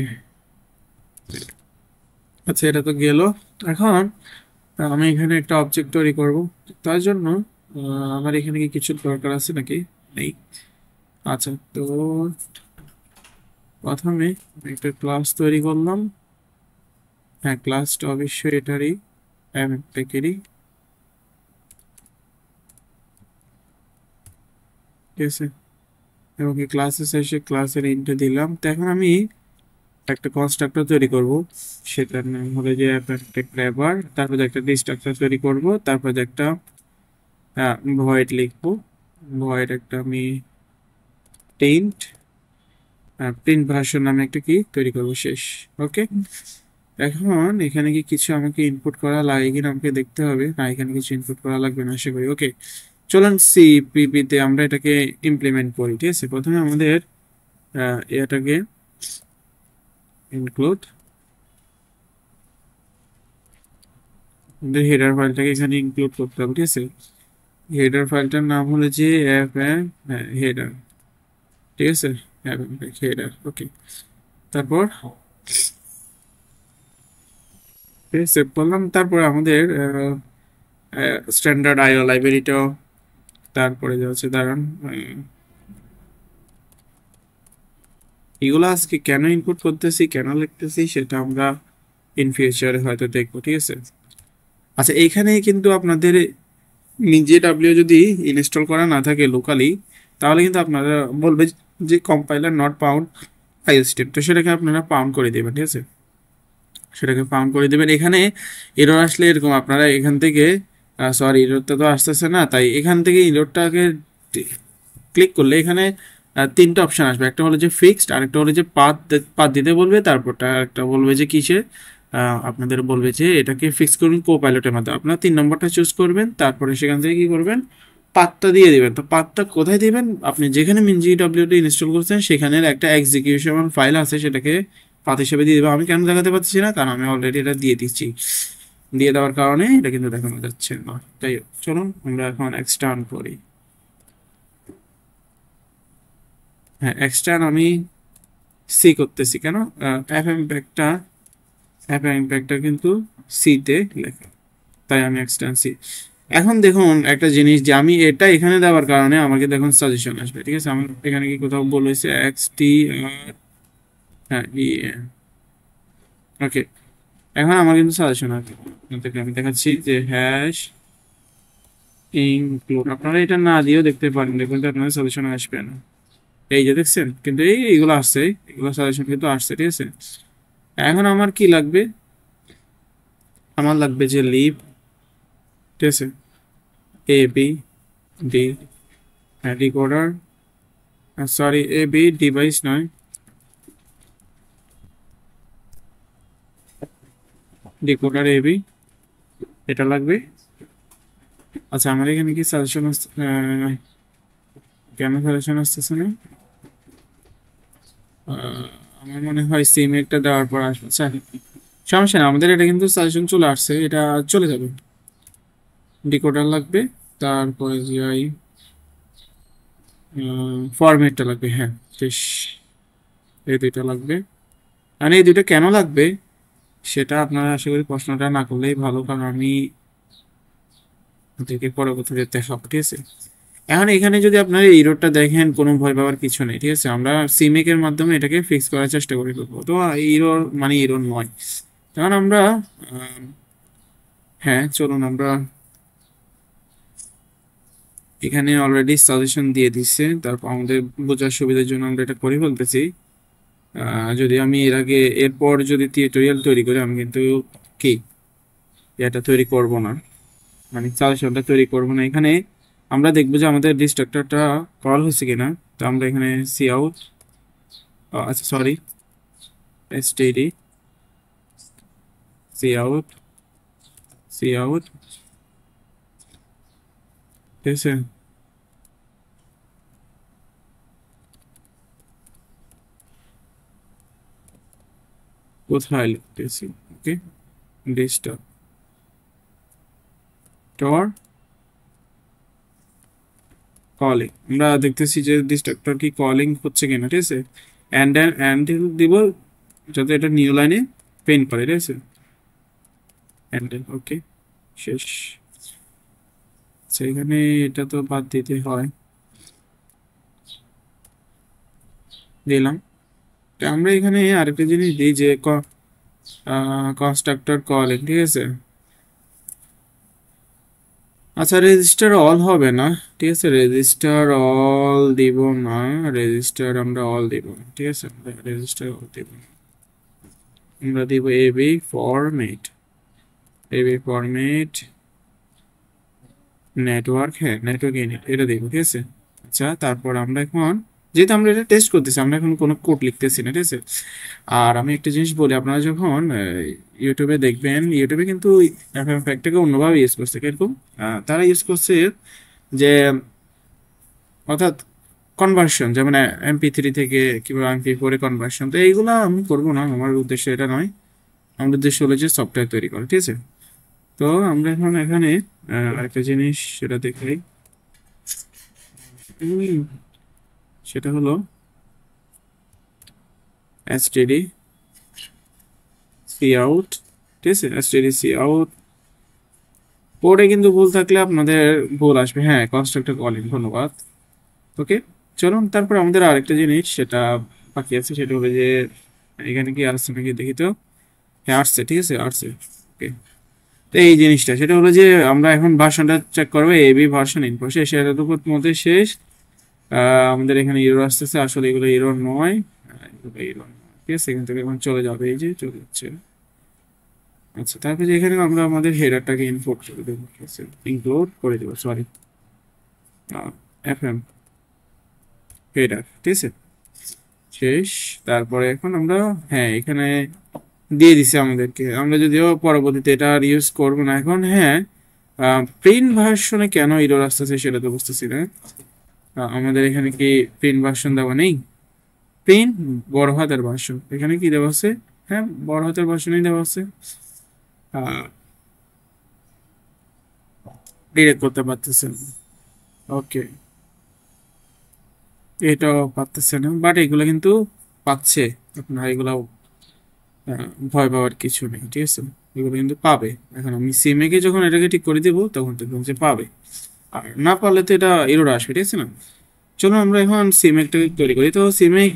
আচ্ছা, এটা তো গেল। এখন আমি এখানে একটা অবজেক্ট তৈরি করব, তার জন্য আমার এখানে কি কিছু দরকার আছে নাকি? নেই। আচ্ছা, তো প্রথমে আমি একটা ক্লাস তৈরি করলাম। হ্যাঁ, ক্লাসটা অবশ্যই এটারই, প্যাকেরই, ঠিক আছে। এবং এই ক্লাসে শেষে ক্লাসের ইন্টে দিলাম। তো এখন আমি একটা কনস্ট্রাক্টর তৈরি করব, সেটার নাম হলো যে একটা গ্র্যাবার, তারপর একটা ডিস্ট্রাক্টর তৈরি করব, তারপর একটা ভয়েড লিখবো। ভয়েড একটা আমি প্রিন্ট প্রিন্ট ভার্সন নামে একটা কি তৈরি করব, শেষ। ওকে, এখন এখানে কি কিছু আমাকে ইনপুট করা লাগে কিনা আমাকে দেখতে হবে। না, এখানে কিছু ইনপুট করা লাগবে না আশা করি। ওকে, চলুন সিপিপি তে আমরা এটাকে ইমপ্লিমেন্ট করি, ঠিক আছে। প্রথমে আমাদের এটাকে ইনক্লুড, আমাদের হেডার ফাইলটাকে এখানে ইনক্লুড করতে হবে, ঠিক আছে। হেডার ফাইলটার নাম হলো যে এফ হেডার, ঠিক আছে, হেডার। ওকে, তারপর সেভ করলাম। তারপর আমাদের স্ট্যান্ডার্ড আইও লাইব্রেরিটাও, তারপরে যা হচ্ছে দাঁড়ান, এগুলো আজকে কেন ইনপুট করতেছি, কেন লিখতেছি, সেটা আমরা ইন ফিউচারে হয়তো দেখবো, ঠিক আছে। আচ্ছা, এইখানে কিন্তু আপনাদের নিজে ডাব্লিউ যদি ইনস্টল করা না থাকে লোকালি, তাহলে কিন্তু আপনারা বলবে যে compiler not pound file step, তো সেটাকে আপনারা পাউন্ড করে দেবেন, ঠিক আছে, সেটাকে পাউন্ড করে দেবেন। এখানে এরর আসলে এরকম, আপনারা এখান থেকে সরি, এররটা তো আসতেছে না, তাই এখান থেকে এররটাকে ক্লিক করলে এখানে তিনটা অপশন আসবে। একটা হলো যে ফিক্সড, আরেকটা হলো যে পাথ পাথ দিতে বলবে, তারপরটা একটা বলবে যে কিসে, আপনাদের বলবে যে এটাকে ফিক্স করুন কো পাইলটের মাধ্যমে। আপনারা 3 নম্বরটা চুজ করবেন, তারপরে সেখান থেকে কি করবেন, পাথটা দিয়ে দিবেন। তো পাথটা কোথায় দিবেন, আপনি যেখানে মিনজিডব্লিউটি ইনস্টল করছেন সেখানের একটা এক্সিকিউশন ফাইল আছে, সেটাকে পাথ হিসেবে দিয়ে দেবেন। আমি কেন দেখাতে পারছি না, কারণ আমি অলরেডি এটা দিয়ে দিচ্ছি। দিয়ে দেওয়ার কারণে এটা কিন্তু দেখানো যাচ্ছে না। যাই হোক, চলুন আমরা এখন এক্সটার্ন করি। হ্যাঁ, এক্সটার্ন আমি সি করতেছি কেন, এফ এম প্যাকটা কিন্তু সিতে লেখা, তাই আমি এক্সটেন্ড সি। এখন দেখুন একটা জিনিস, যে আমি এটা এখানে দেওয়ার কারণে আমাকে দেখুন সাজেশন আসবে, ঠিক আছে। আমার এখানে কি কোথাও বলেছে এক্স টি আর, হ্যাঁ ই, ওকে। এখন আমার কিন্তু সাজেশন আসবে, আমি দেখাচ্ছি যে হ্যাশ ইনক্লুড, আপনারা এটা না দিয়েও দেখতে পারেন, দেখুন তো আপনাদের সাজেশন আসবে না। এই যে দেখছেন, কিন্তু এইগুলো আসছে, এগুলো সাজেশন কিন্তু আসছে, ঠিক আছে। এখন আমার কি লাগবে, আমার লাগবে যে লিভ, ঠিক আছে, A B D, decoder, sorry A B device নয়, ডিকোডার এ বি, এটা লাগবে। আচ্ছা আমার এখানে কি সাজেশন কেন সাজেশন আসতেছে না, আমার মনে হয় সিম একটা দেওয়ার পর আসবে। আচ্ছা সমস্যা না, আমাদের এটা কিন্তু সাজেশন চলে আসছে, এটা চলে যাবে। ডিকোডার লাগবে, তারপরে যাই ফরম্যাটটা লাগবে, হ্যাঁ শেষ, এই দুইটা লাগবে। আর এই দুইটা কেন লাগবে সেটা আপনারা আশা করি প্রশ্নটা না করলেই ভালো, কারণ আমি ওদেরকে পরবর্তীতে দেখাবো, ঠিক আছে। এখন এখানে যদি আপনারা এই ইরোরটা দেখেন, কোনো ভয় পাওয়ার কিছু নেই, ঠিক আছে। আমরা সিমেক এর মাধ্যমে এটাকে ফিক্স করার চেষ্টা করি করবো, তো ইরোর মানে ইরোর নয়। কারণ আমরা হ্যাঁ চলুন আমরা এখানে অলরেডি সাজেশন দিয়ে দিচ্ছে, তারপর আমাদের বোঝার সুবিধার জন্য আমরা এটা করে ফেলতেছি। যদি আমি এর আগে এরপর যদি টিউটোরিয়াল তৈরি করি, আমি কিন্তু কি এটা তৈরি করব না, মানে সাজেশনটা তৈরি করব না। এখানে আমরা দেখবো যে আমাদের ডিস্ট্রাক্টরটা কল হয়েছে কিনা। তো আমরা এখানে সি আউট, আচ্ছা sorry STD C out, C out, ঠিক আছে। কোথায় লিখতেছি, ওকে, ডিস্ট্রাক্টর কলিং, আমরা দেখতেছি যে ডিস্ট্রাক্টর কি কলিং হচ্ছে কিনা, ঠিক আছে। অ্যান্ড দিব যাতে এটা নিউ লাইনে প্রিন্ট করে, ঠিক আছে। হ্যান্ডেল, ওকে শেষ। আচ্ছা এখানে এটা তো বাদ দিতে হয়, দিলাম। তো আমরা এখানে আরেকটা জিনিস দিই যে কনস্ট্রাক্টর কলিং, ঠিক আছে। আচ্ছা রেজিস্টার অল হবে না, ঠিক আছে, রেজিস্টার অল দিব না, রেজিস্টার আমরা অল দিব না, ঠিক আছে, রেজিস্টার অল দিব না। আমরা দিব AV format, AV format network, হ্যাঁ নেটওয়ার্ক ইউনিট এটা দিব, ঠিক আছে। আচ্ছা তারপর আমরা এখন, যেহেতু আমরা এটা টেস্ট করতেছি, আমরা এখন কোনো কোড লিখতেছি না, ঠিক আছে। আর আমি একটা জিনিস বলি, আপনারা যখন ইউটিউবে দেখবেন, ইউটিউবে কিন্তু এফএম ফ্যাক্টরকে অন্যভাবে ইউজ করছে, কিরকম তারা ইউজ করছে যে, অর্থাৎ কনভার্সন, যেমন MP3 থেকে কিংবা MP4 কনভার্সন, তো এইগুলো আমি করবো না, আমার উদ্দেশ্য এটা নয়। আমাদের উদ্দেশ্য হলো যে সফটওয়্যার তৈরি করা, ঠিক আছে। তো আমরা এখন এখানে একটা জিনিস সেটা দেখাই, উম, সেটা হলো std cout, ঠিক আছে, std cout। কোডে কিন্তু ভুল থাকলে আপনাদের ভুল আসবে, হ্যাঁ কনস্ট্রাক্টর কলিং, ধন্যবাদ। ওকে চলুন, তারপর আমাদের আরেকটা জিনিস সেটা বাকি আছে, সেটা হলো যে এখানে কি আসছে নাকি দেখি তো, হ্যাঁ আসছে, ঠিক আছে আসছে, ওকে। তো এই জিনিসটা সেটা হলো যে আমরা এখন ভার্সনটা চেক করবো, এবি ভার্সন ইনফো শেষ, এতটুকুর মধ্যে শেষ। আমাদের এখানে ইরোর আসতেছে, আসলে এগুলো ইরোর নয়, এগুলো ইরোর নয়, ঠিক আছে, এখান থেকে এখন চলে যাবে, এই যে চলে যাচ্ছে। আচ্ছা তারপরে এখানে আমরা আমাদের হেডারটাকে ইনপুট করে দেবো, ঠিক আছে, ইনক্লুড করে দেবো, সরি এফএম হেডার, ঠিক আছে শেষ। তারপরে এখন আমরা, হ্যাঁ এখানে দিয়ে দিছে আমাদেরকে, আমরা যদিও পরবর্তীতে এটা আর ইউজ করবো না এখন। হ্যাঁ প্রিন্ট ভার্সনে কেন ইরোর আসতেছে সেটা তো বুঝতেছি না। আমাদের এখানে কি প্রিন্ট ভার্সন দেওয়া নেই, প্রিন্ট বড় হাতের ভার্সন এখানে কি দেওয়া আছে, হ্যাঁ বড় হাতের ভার্সনই দেওয়া আছে। ডিরেক্ট করতে পারতেছেন, ওকে এটাও পারতেছে না, বাট এগুলো কিন্তু পাচ্ছে, আপনারা এগুলো ভয় পাওয়ার কিছু নেই, ঠিক আছে? এগুলো কিন্তু পাবে। এখন আমি সিমেকে যখন এটাকে ঠিক করে দেবো তখন দেখবেন যে পাবে, আর না পারলে তো এটা এরর আসবে, ঠিক আছে না? চলো আমরা এখন সিমেকটাকে তৈরি করি। তো সিমেক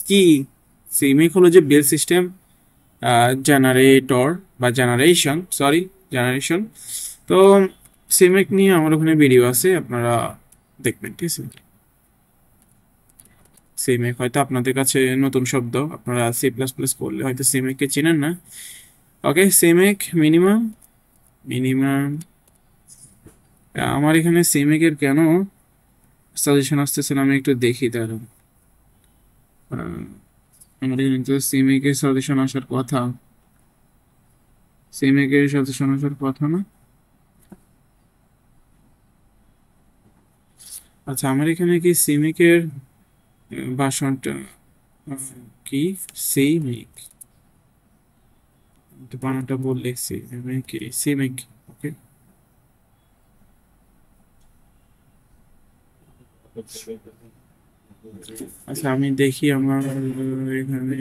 কি? সিমেক হলো যে বেল সিস্টেম জেনারেটর বা জেনারেশন, সরি, জেনারেশন। তো সিমেক নিয়ে আমার ওখানে ভিডিও আছে, আপনারা দেখবেন, ঠিক আছে? সিমেক হয়তো আপনাদের কাছে নতুন শব্দ, আপনারা সি প্লাস প্লাস করলে হয়তো সিমেককে চিনেন না। ওকে, সিমেক মিনিমাম, মিনিমাম আমার এখানে সিমেকের কেন সাজেশন আসতেছে না আমি একটু দেখি দাঁড়ান। আমার এখানে তো সিমেকের সাজেশন আসার কথা, সিমেকের সাজেশন আসার কথা না। আচ্ছা, আমার এখানে কি সিমেকের ভাষণটা কি? সিমেক বানানটা বললে সিমেক, সিমেক। ওকে, আচ্ছা আমি দেখি আমার এখানে,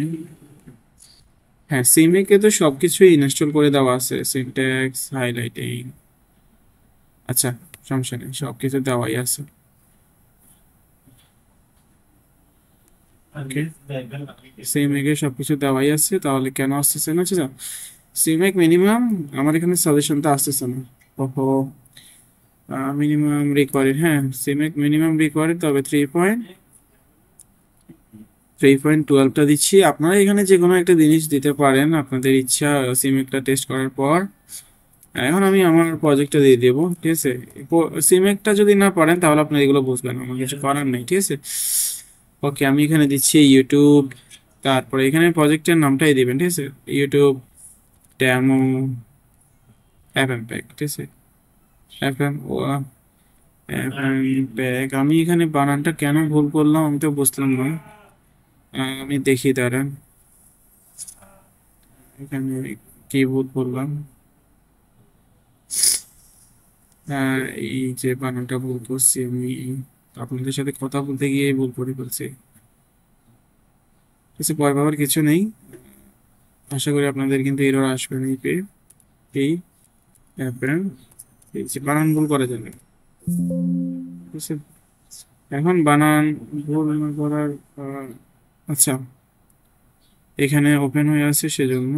হ্যাঁ সিমেকে তো সবকিছুই ইনস্টল করে দেওয়া আছে, সিনট্যাক্স, হাইলাইটিং। আচ্ছা, সমস্যা নেই, সবকিছু দেওয়াই আছে। ওকে, সিমেকে সবকিছু দেওয়াই আছে, তাহলে কেন আসতেছে না? আচ্ছা, সিমেক মিনিমাম আমার এখানে সাজেশনটা আসতেছে না। ওহো, মিনিমাম রিকোয়ার্ড, হ্যাঁ সিমেক মিনিমাম রিকোয়ার্ড, তবে 3.12টা দিচ্ছি। আপনারা এখানে যে কোনো একটা জিনিস দিতে পারেন আপনাদের ইচ্ছা সিমেকটা টেস্ট করার পর। এখন আমি আমার প্রজেক্টটা দিয়ে দেবো, ঠিক আছে? সিমেকটা যদি না পারেন তাহলে আপনি এগুলো বুঝবেন, আমার কিছু করার নেই, ঠিক আছে? ওকে, আমি এখানে দিচ্ছি ইউটিউব, তারপরে এখানে প্রজেক্টের নামটাই দিবেন, ঠিক আছে? ইউটিউব ডেমো এফএম প্যাক, ঠিক আছে? FM FM pack. আমি এখানে বানানটা কেন ভুল করলাম আমি তো বুঝলাম না। আমি দেখি দাঁড়ান, এখানে কি ভুল করলাম। এই যে বানানটা ভুল করছি আমি, আপনাদের সাথে কথা বলতে গিয়ে ভুল করে ফেলছি। কিছু ভয় পাওয়ার কিছু নেই, আশা করি আপনাদের কিন্তু এরর আসবে না। এই অ্যাপের এই যে বানান ভুল করা যাবে, ঠিক আছে? এখন বানান ভুল না করার আচ্ছা, এখানে ওপেন হয়ে আছে সেজন্য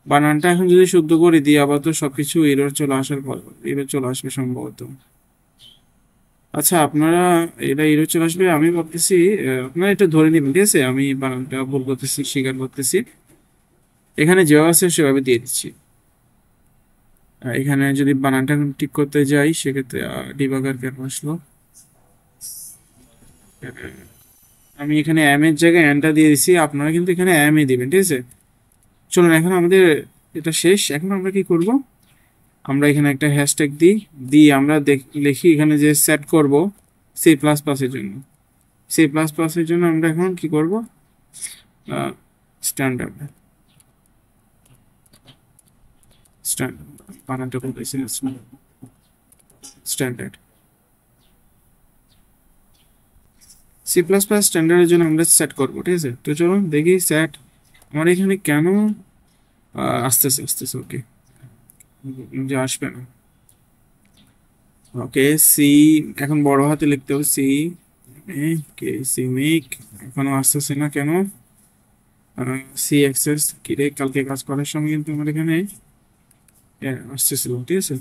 বানানটা এখন যদি শুদ্ধ করে দিই আবার তো সবকিছু এরর চলে আসার পর এরর চলে আসবে সম্ভবত। আচ্ছা, আপনারা এটা এরর চলে আসবে আমি ভাবতেছি, আপনারা এটা ধরে নেবেন, ঠিক আছে? আমি বানানটা ভুল করতেছি, স্বীকার করতেছি, এখানে যেভাবে আছে সেভাবে দিয়ে দিচ্ছি। এখানে যদি বানানটা ঠিক করতে যাই সেক্ষেত্রে ডিবাগার কেন আসলো? আমি এখানে এম এর জায়গায় এনটা দিয়ে দিচ্ছি, আপনারা কিন্তু এখানে এম এ দিবেন, ঠিক আছে? চলুন, এখন আমাদের এটা শেষ। এখন আমরা কি করব, আমরা এখানে একটা হ্যাশট্যাগ দিই আমরা লিখি এখানে যে সেট করব সি প্লাস প্লাসের জন্য। সি প্লাস প্লাসের জন্য আমরা এখন কি করব, স্ট্যান্ডার্ড, স্ট্যান্ডার্ড বানানটা বলতেছি, স্ট্যান্ডার্ড সি প্লাস প্লাস স্ট্যান্ডার্ডের জন্য আমরা সেট করবো, ঠিক আছে? তো চলুন দেখি সেট আমার এখানে কেন আসতেছে, আসতেছে। ওকে, যে আসবে না। ওকে, সি এখন বড় হাতে লিখতে হবে, সি কে সিমিক, এখনো আসতেছে না কেন? সি এক্সেস কিরে, কালকে কাজ করার সময় কিন্তু আমার এখানে আসতেছিল, ঠিক আছে?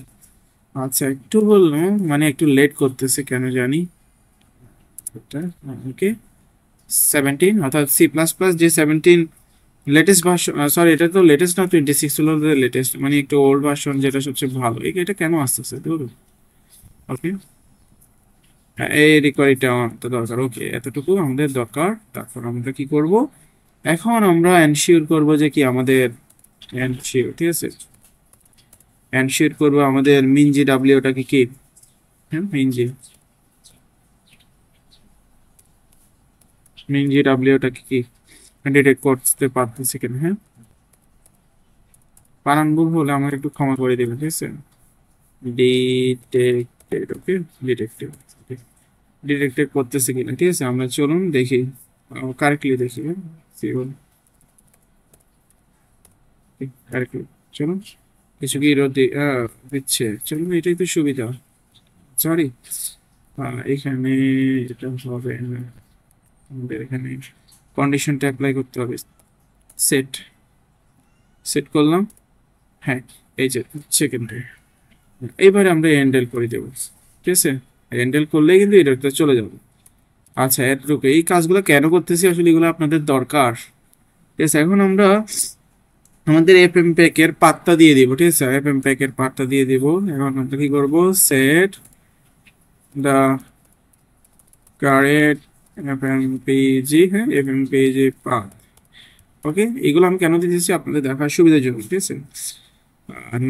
আচ্ছা, একটু বললাম মানে একটু লেট করতেছে কেন জানি। ওকে, 17 অর্থাৎ সি প্লাস প্লাস যে 17 লেটেস্ট ভার্সন, সরি এটা তো লেটেস্ট না, 26 হলো লেটেস্ট, মানে একটু ওল্ড ভার্সন যেটা সবচেয়ে ভালো। এটা কেন আসতেছে ধরুন। ওকে, এই রিকোয়ারিটা তো দরকার। ওকে, এতটুকু আমাদের দরকার। তারপর আমরা কি করব, এখন আমরা এনশিওর করব যে কি আমাদের এনশিওর, ঠিক আছে? এনশিওর করব আমাদের মিনজি ডাব্লিউটাকে কি, হ্যাঁ মিনজি, মিনজি ডাব্লিউটাকে কি ডিটেক্ট করতে পারতেছি কিনা। হ্যাঁ, বানান ভুল হলে আমার একটু ক্ষমা করে দেবেন, ঠিক আছে? ডিটেক্টেড, ওকে, ডিটেক্টেড, ডিটেক্টেড করতেছে কিনা, ঠিক আছে? আমরা চলুন দেখি কারেক্টলি দেখি, সিওল কারেক্টলি। চলুন কিছু কি দিচ্ছে, চলুন এটাই তো সুবিধা। সরি, এখানে এটা হবে না, আমাদের এখানে কন্ডিশনটা অ্যাপ্লাই করতে হবে। সেট সেট করলাম, হ্যাঁ এই যে সেকেন্ডে। এইবারে আমরা হ্যান্ডেল করে দেবো, ঠিক আছে। হ্যান্ডেল করলেই কিন্তু এটা চলে যাবে। আচ্ছা এতটুকু, এই কাজগুলো কেন করতেছি আসলে, এগুলো আপনাদের দরকার, ঠিক আছে। এখন আমরা আমাদের এফএম প্যাকের পাত্তা দিয়ে দিব, ঠিক আছে। এফএম প্যাকের পাত্তা দিয়ে দিব। এখন আমরা কি করব, সেট দা কারেন্ট এফএমপিজি, হ্যাঁ এফএমপিজি পাথ। ওকে, এগুলো আমি কেন দিতেছি আপনাদের দেখার সুবিধার জন্য, ঠিক আছে।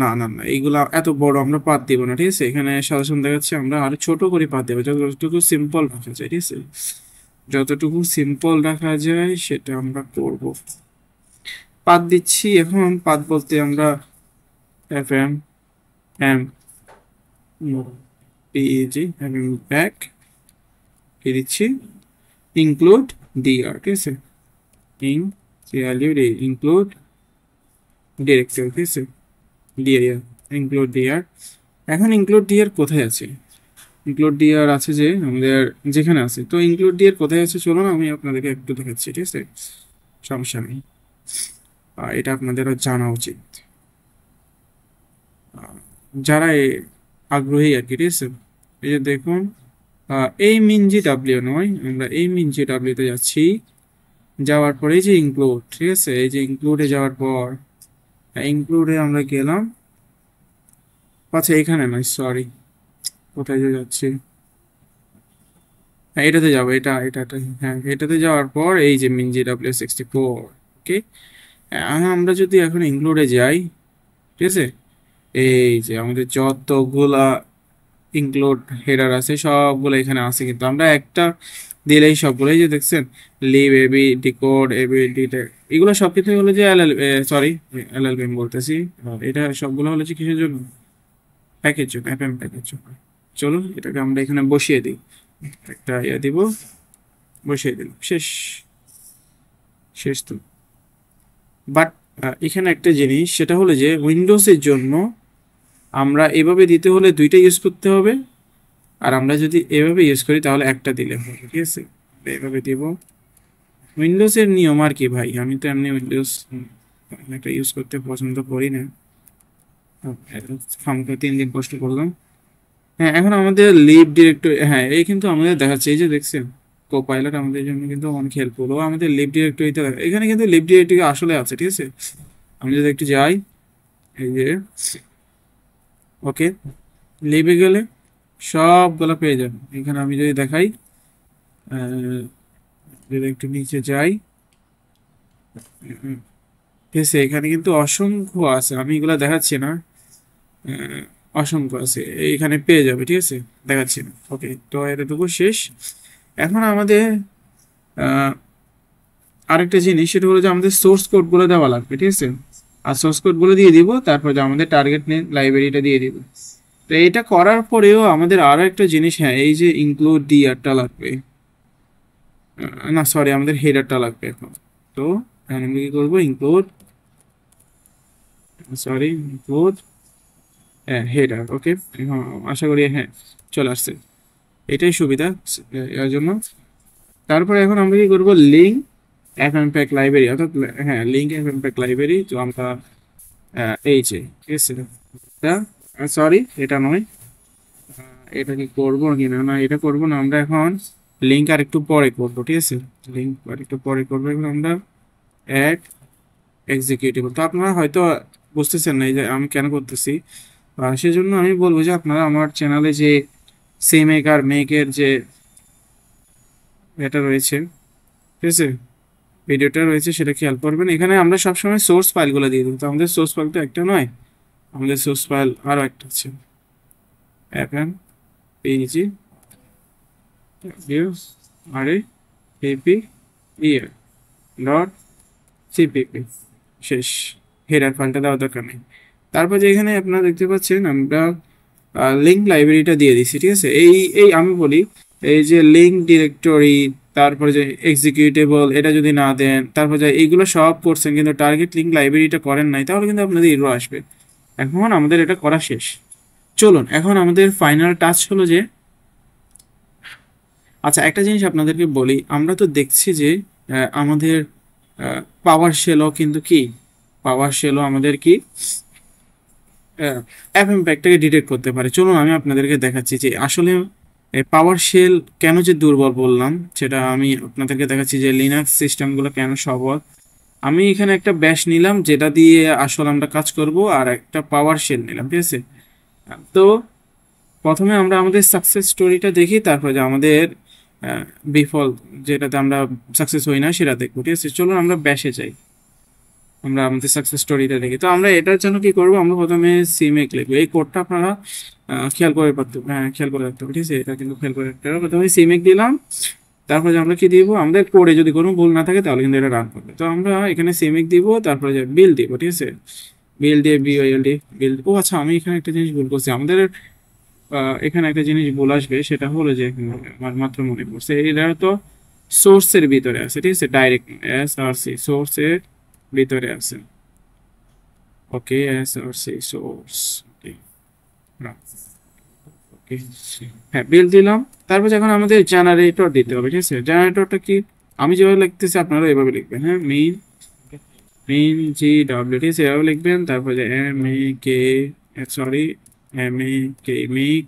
না না না, এইগুলা এত বড় আমরা পাত দিব না, ঠিক আছে। এখানে সাজেশন দেখাচ্ছে আমরা আরো ছোট করে পাত দেবো, যতটুকু সিম্পল রাখা যায়, ঠিক আছে। যতটুকু সিম্পল রাখা যায় সেটা আমরা করব। পাত দিচ্ছি, এখন পাত বলতে আমরা F M M PEG M back কি দিচ্ছি, ইনক্লুড ডিআর, ঠিক আছে। ইন ইনক্লুড ডিরেক্টর, ঠিক আছে, ডিআর, ইনক্লুড ডিআর। এখন ইনক্লুড ডিআর কোথায় আছে, ইনক্লুড ডিআর আছে যে আমাদের যেখানে আছে। তো ইনক্লুড ডিআর কোথায় আছে চলুন আমি আপনাদেরকে একটু দেখাচ্ছি, ঠিক আছে, সমস্যা নেই। এটা আপনাদেরও জানা উচিত, যারা আগ্রহী আর কি, ঠিক আছে। এই যে দেখুন, এই মিনজি ডাব্লিউ নয়, আমরা এই মিনজি ডাব্লিউতে যাচ্ছি। যাওয়ার পরে এই যে ইনক্লুড, ঠিক আছে, এই যে ইনক্লুডে যাওয়ার পর ইনক্লুডে আমরা গেলাম। আচ্ছা এখানে নয়, সরি, কোথায় যে যাচ্ছি, হ্যাঁ এটাতে যাবো, এটাতে, হ্যাঁ এটাতে যাওয়ার পর এই যে মিনজি ডাব্লিউ 64। ওকে, আমরা যদি এখন ইনক্লুডে যাই, ঠিক আছে, এই যে আমাদের যতগুলা ইনক্লুড হেডার আছে সবগুলো এখানে আছে, কিন্তু আমরা একটা দিলেই সবগুলো, এই যে দেখছেন lib AV decode AV detect, এগুলো সবকিছু হলো যে সরি এলএলবি বলতেছি, এটা সবগুলো হলো যে কিসের জন্য, প্যাকেজ জন্য, এফএম প্যাকেজ জন্য। চলুন এটাকে আমরা এখানে বসিয়ে দিই, একটা ইয়ে দিব, বসিয়ে দিলাম, শেষ, শেষ তো। বাট এখানে একটা জিনিস, সেটা হলো যে উইন্ডোজের জন্য আমরা এভাবে দিতে হলে দুইটা ইউজ করতে হবে, আর আমরা যদি এভাবে ইউজ করি তাহলে একটা দিলে হবে, ঠিক আছে। এভাবে দিব, উইন্ডোজের নিয়ম আর কি ভাই, আমি তো এমনি উইন্ডোজ একটা ইউজ করতে পছন্দ করি না, খামকে 3 দিন কষ্ট করলাম। হ্যাঁ এখন আমাদের লিভ ডিরেক্টরি, হ্যাঁ এই কিন্তু আমাদের দেখাচ্ছে, এই যে দেখছেন কোপাইলট আমাদের জন্য কিন্তু অনেক হেল্পফুল, ও আমাদের লিভ ডিরেক্টরিতে এখানে কিন্তু লিভ ডিরেক্টরি আসলে আছে, ঠিক আছে। আমি যদি একটু যাই, এই যে ওকে, লিভে গেলে সবগুলো পেয়ে যাবেন এখানে। আমি যদি দেখাই, যদি একটু নিচে যাই, ঠিক আছে, এখানে কিন্তু অসংখ্য আছে, আমি এগুলা দেখাচ্ছি না, আহ, অসংখ্য আছে, এইখানে পেয়ে যাবে, ঠিক আছে, দেখাচ্ছি না। ওকে, তো এতটুকু শেষ। এখন আমাদের আহ, আরেকটা জিনিস, সেটা হলো যে আমাদের সোর্স কোড গুলো দেওয়া লাগবে, ঠিক আছে। আর সোর্স কোড গুলো দিয়ে দিব, তারপর যে আমাদের টার্গেট নেম লাইব্রেরিটা দিয়ে দিব। তো এটা করার পরেও আমাদের আরো একটা জিনিস, হ্যাঁ এই যে ইনক্লুড ডিআরটা লাগবে, না সরি আমাদের হেডারটা লাগবে এখন। তো এখন আমি কি করবো, ইনক্লুড, সরি ইনক্লুড হেডার। ওকে, আশা করি হ্যাঁ চলে আসছে, এটাই সুবিধা এর জন্য। তারপরে এখন আমরা কি করবো, লিঙ্ক এফএম প্যাক লাইব্রেরি, অর্থাৎ হ্যাঁ লিঙ্ক এফএম প্যাক লাইব্রেরি। তো আমরা এই যে, ঠিক আছে, সরি এটা নয়, এটা কি করবো কি না, না এটা করবো না, আমরা এখন লিঙ্ক আর একটু পরে করবো, ঠিক আছে। লিঙ্ক আর একটু পরে করবো, এখন আমরা অ্যাড এক্সিকিউটিভ। তো আপনারা হয়তো বুঝতেছেন না এই যে আমি কেন করতেছি, সেজন্য আমি বলবো যে আপনারা আমার চ্যানেলে যে সি মেকার মেকের যে এটা রয়েছে, ঠিক আছে, ভিডিওটা রয়েছে সেটা খেয়াল করবেন। এখানে আমরা সবসময় সোর্স ফাইলগুলো দিয়ে দেবো, তো আমাদের সোর্স ফাইল তো একটা নয়, আমাদের সোর্স ফাইল আরও একটা আছে, এফএম পিজি আরে এপি ইয়ে ডট সিপিপি, শেষ। হেডার ফাইলটা দেওয়ার দরকার নেই। তারপর যে এখানে আপনারা দেখতে পাচ্ছেন আমরা লিঙ্ক লাইব্রেরিটা দিয়ে দিচ্ছি, ঠিক আছে। এই এই আমি বলি এই যে লিঙ্ক ডিরেক্টরি, তারপরে যে এক্সিকিউটেবল এটা যদি না দেন, তারপর যে এইগুলো সব করছেন কিন্তু টার্গেট লিঙ্ক লাইব্রেরিটা করেন নাই, তাহলে কিন্তু আপনাদের এরর আসবে। এখন আমাদের এটা করা শেষ। চলুন এখন আমাদের ফাইনাল টাচ হলো যে, আচ্ছা একটা জিনিস আপনাদেরকে বলি, আমরা তো দেখছি যে আমাদের পাওয়ার শেলও কিন্তু কি, পাওয়ার শেলও আমাদের কি অ্যাপ ইম্প্যাক্টটাকে ডিটেক্ট করতে পারে। চলুন আমি আপনাদেরকে দেখাচ্ছি যে আসলে পাওয়ার শেল কেন যে দুর্বল বললাম, সেটা আমি আপনাদেরকে দেখাচ্ছি যে লিনাক্স সিস্টেমগুলো কেন সবল। আমি এখানে একটা ব্যাশ নিলাম যেটা দিয়ে আসলে আমরা কাজ করব, আর একটা পাওয়ার শেল নিলাম, ঠিক আছে। তো প্রথমে আমরা আমাদের সাকসেস স্টোরিটা দেখি, তারপরে যে আমাদের বিফল যেটাতে আমরা সাকসেস হই না সেটা দেখবো, ঠিক আছে। চলুন আমরা ব্যাশে যাই, আমরা আমাদের সাকসেস স্টোরিটা দেখি। তো আমরা এটার জন্য কি করব, আমরা প্রথমে সিমেক লিখবো। এই কোডটা আপনারা খেয়াল করে রাখতে হবে, হ্যাঁ খেয়াল করে রাখতে হবে, ঠিক আছে। এটা কিন্তু খেয়াল করে রাখতে হবে। প্রথমে সিমেক দিলাম, তারপরে আমরা কি দিব, আমাদের কোডে যদি কোনো ভুল না থাকে তাহলে কিন্তু এটা রান করবে। তো আমরা এখানে সিমেক দিব, তারপরে যে বিল দিব, ঠিক আছে। বিল দিয়ে বিওএলডি বিল। ও আচ্ছা, আমি এখানে একটা জিনিস ভুল করছি। আমাদের এখানে একটা জিনিস ভুল আসবে, সেটা হলো যে আমার মাত্র মনে পড়ছে, এটা তো সোর্সের ভিতরে আছে, ঠিক আছে। ডাইরেক্ট এস আর সি সোর্সের ভিতরে আছে। ওকে, এস আর সি সোর্স। ওকে, ওকে, হ্যাঁ বিল দিলাম। তারপর এখন আমাদের জেনারেটর দিতে হবে, ঠিক আছে। জেনারেটরটা কি, আমি যেভাবে লিখতেছি আপনারা এভাবে লিখবেন, হ্যাঁ। মেইন মেইন জি ডাব্লিউ, ঠিক আছে, এভাবে লিখবেন। তারপরে যে M A K, sorry, M A K make,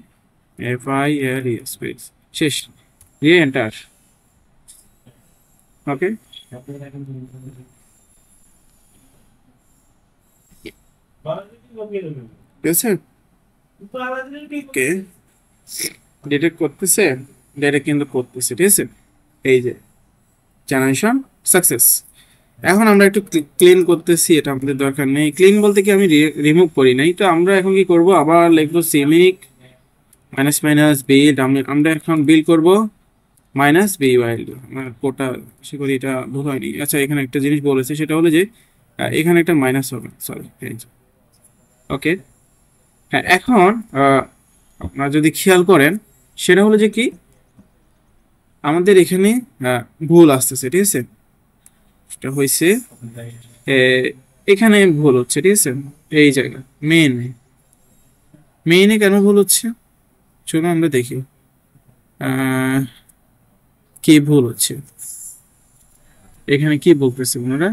F I L E space, শেষ দিয়ে এন্টার। ওকে, ঠিক আছে। ওকে, ডিটেক্ট করতেছে, ডিটেক্ট কিন্তু করতেছে, ঠিক আছে। এই যে জেনারেশন সাকসেস। এখন আমরা একটু ক্লিন করতেছি, এটা আমাদের দরকার নেই। ক্লিন বলতে কি আমি রিমুভ করি নাই। তো আমরা এখন কি করব, আবার লিখবো সিমিক মাইনাস মাইনাস বিল্ড। আমরা এখন বিল্ড করব মাইনাস বি ওয়াইল্ড। আমার কোডটা আশা করি এটা ভুল হয়নি। আচ্ছা এখানে একটা জিনিস বলেছে, সেটা হলো যে এখানে একটা মাইনাস হবে, সরি। ওকে, হ্যাঁ এখন আপনারা যদি খেয়াল করেন, সেটা হলো যে কি, আমাদের এখানে ভুল আসতেছে, ঠিক আছে। এটা হয়েছে এখানে ভুল হচ্ছে, ঠিক আছে। এই জায়গা মেইনে কেন ভুল হচ্ছে, চলো আমরা দেখি আহ, কি ভুল হচ্ছে। এখানে কি বলতেছে ওনারা,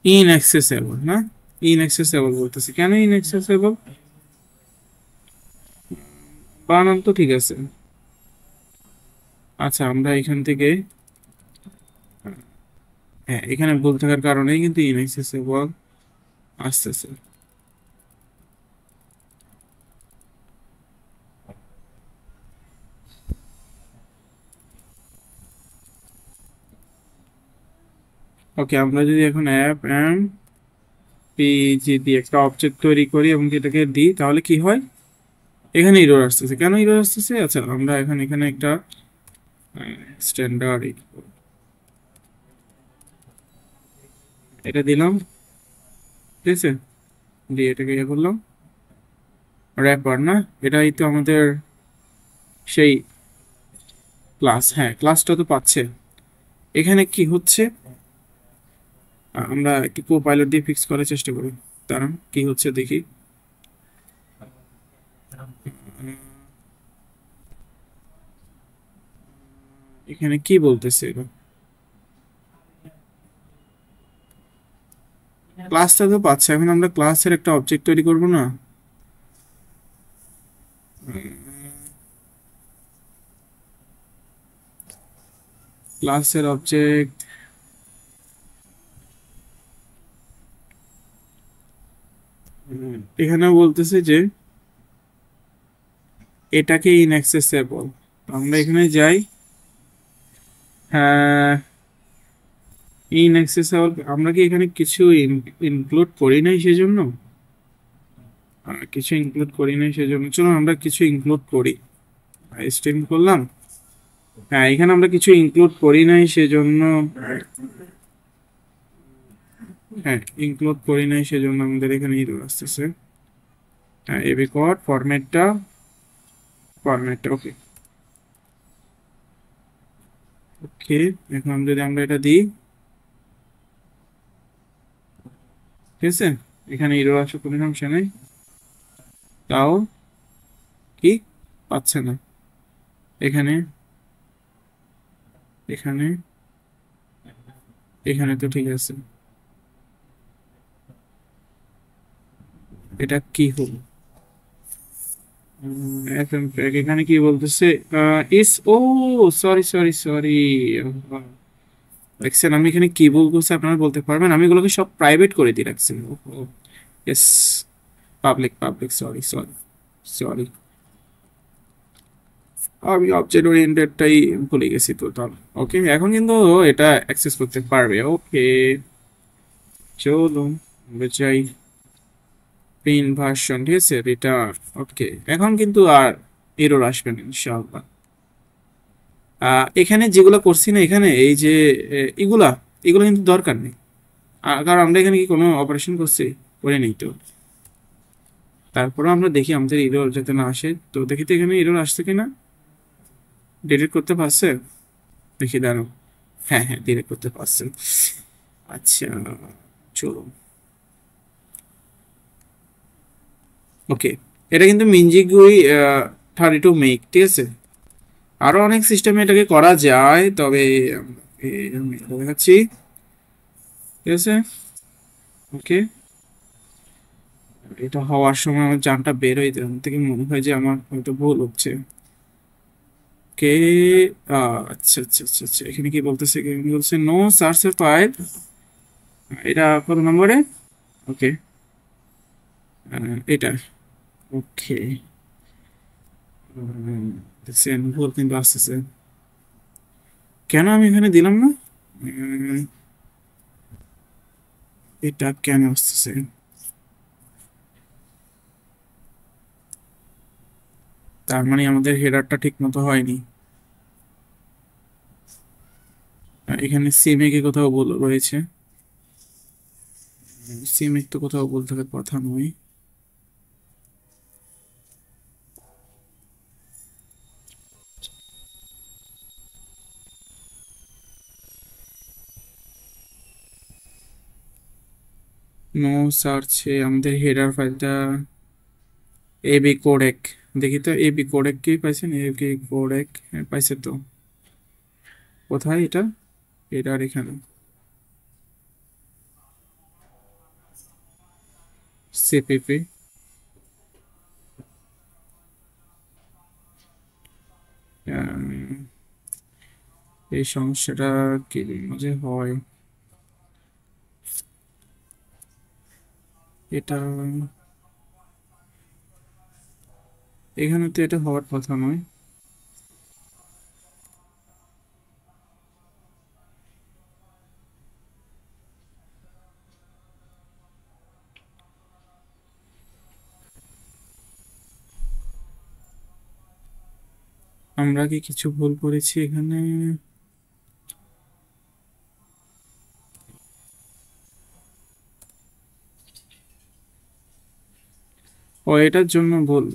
ইনঅ্যাক্সেসেবল না, ইনঅ্যাক্সেসেবল বলতেছে। কেন ইনঅ্যাক্সেসেবল, বানান তো ঠিক আছে। আচ্ছা আমরা এখান থেকে, হ্যাঁ এখানে ভুল থাকার কারণেই কিন্তু ইনঅ্যাক্সেসেবল আসতেছে। ওকে, আমরা যদি এখন অ্যাপ এম পিজি দিয়ে একটা অবজেক্ট তৈরি করি এবং এটাকে দিই, তাহলে কি হয়, এখানে ইরর আসতেছে। কেন ইরর আসতেছে, আচ্ছা আমরা এখন এখানে একটা স্ট্যান্ডার্ড এটা দিলাম, ঠিক আছে। দিয়ে এটাকে ইয়ে করলাম র্যাপার না, এটাই তো আমাদের সেই ক্লাস, হ্যাঁ ক্লাসটা তো পাচ্ছে। এখানে কি হচ্ছে, আমরা একটু কো পাইলট দিয়ে ফিক্স করার চেষ্টা করি, কারণ কি হচ্ছে দেখি। এখানে কি বলতেছে, ক্লাসটা তো পাচ্ছে। এখন আমরা ক্লাসের একটা অবজেক্ট তৈরি করব না, ক্লাসের অবজেক্ট, এখানে বলতেছে যে এটাকে ইনঅ্যাক্সেসেবল। আমরা এখানে যাই, হ্যাঁ ইনঅ্যাক্সেসেবল। আমরা কি এখানে কিছু ইনক্লুড করি নাই সেজন্য, কিছু ইনক্লুড করি নাই সেজন্য, চলো আমরা কিছু ইনক্লুড করি। স্ট্রিম করলাম, হ্যাঁ এখানে আমরা কিছু ইনক্লুড করি নাই সেজন্য, হ্যাঁ ইনক্লুড করি নাই সেজন্য আমাদের এখানে ইরর আসতেছে। এবি কোড ফরম্যাটটা ওকে। ওকে, এখন যদি আমরা এটা দিই, ঠিক আছে, এখানে এরর আসে কোনো সমস্যা নেই, তাও কি পাচ্ছে না। এখানে এখানে এখানে তো ঠিক আছে, এটা কি হলো? এখানে কি বলতেছে? ইস ও, সরি। দেখছেন আমি এখানে কি ভুল করছি আপনারা বলতে পারবেন? আমি এগুলোকে সব প্রাইভেট করে দিয়ে রাখছি। Yes, public, sorry. আমি অবজেক্ট ওরিয়েন্টেডটাই ভুলে গেছি তো তার। ওকে, এখন কিন্তু এটা অ্যাক্সেস করতে পারবে। ওকে, চলুন আমরা যাই প্রিন্ট ভার্সন, ঠিক আছে, রিটার্ন। ওকে, এখন কিন্তু আর এরর আসবে না ইনশাআল্লাহ। এখানে যেগুলো করছি না, এখানে এই যে এগুলা এগুলো কিন্তু দরকার নেই। কারণ আমরা এখানে কি কোনো অপারেশন করছি? করে নেই তো। তারপরে আমরা দেখি আমাদের এরর যাতে না আসে, তো দেখি তো এখানে এরর আসছে কিনা। ডিলিট করতে পারছে? দেখি দাঁড়াও। হ্যাঁ, ডিলিট করতে পারছেন। আচ্ছা, চলো। ওকে, এটা কিন্তু মিনজিগুই 32 মেক, ঠিক আছে। আরো অনেক সিস্টেমে এটাকে করা যায়, তবে আমি এটা দেখাচ্ছি, ঠিক আছে। ওকে, এটা হওয়ার সময় আমার জানটা বের হয়ে যায় থেকে, মনে হয় যে আমার হয়তো ভুল হচ্ছে। কে আচ্ছা, এখানে কি বলতেছে? এখানে বলছে নো সার্চ ফাইল। এটা কত নম্বরে? ওকে, এটা ওকে। দেখছেন ভুল কিন্তু আসতেছে। কেন আমি এখানে দিলাম না? উম, এটা কেন আসতেছে? তার মানে আমাদের হেডারটা ঠিক মতো হয়নি। এখানে সিমে কি কোথাও রয়েছে? সিমে তো কোথাও বলতে থাকার কথা নয়। নো সার্চে আমাদের হেডার ফাইলটা এবি কোডেক। দেখি তো এবি কোডেক কি পাইছেন? এবি কোডেক পাইছে তো। কোথায় এটা? এটার এখানে সিপিপি। এই সমস্যাটা কি মাঝে হয়? এটা এখানে তো এটা হওয়ার কথা নয়। আমরা কি কিছু ভুল করেছি এখানে? ও, এটার জন্য ভুল।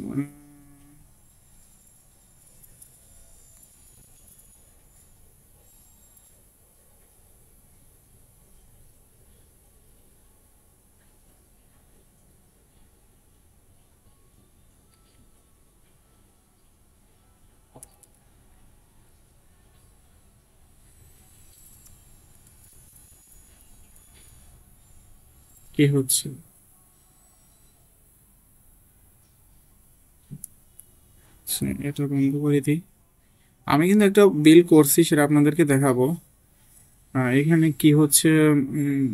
কি হচ্ছে? আচ্ছা, এটা বন্ধ করে দিই। আমি কিন্তু একটা বিল করছি, সেটা আপনাদেরকে দেখাবো। এখানে কি হচ্ছে? উম,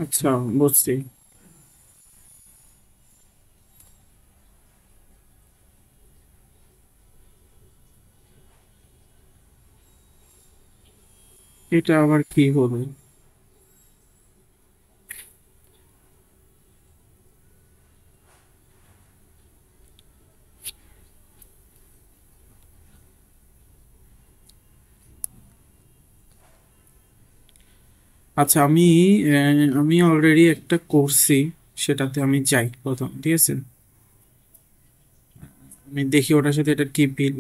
আচ্ছা, বুঝছি। এটা আবার কি হলো? আচ্ছা, আমি অলরেডি একটা করছি, সেটাতে আমি যাই প্রথম, ঠিক আছে। আমি দেখি ওটার সাথে এটা কি বিল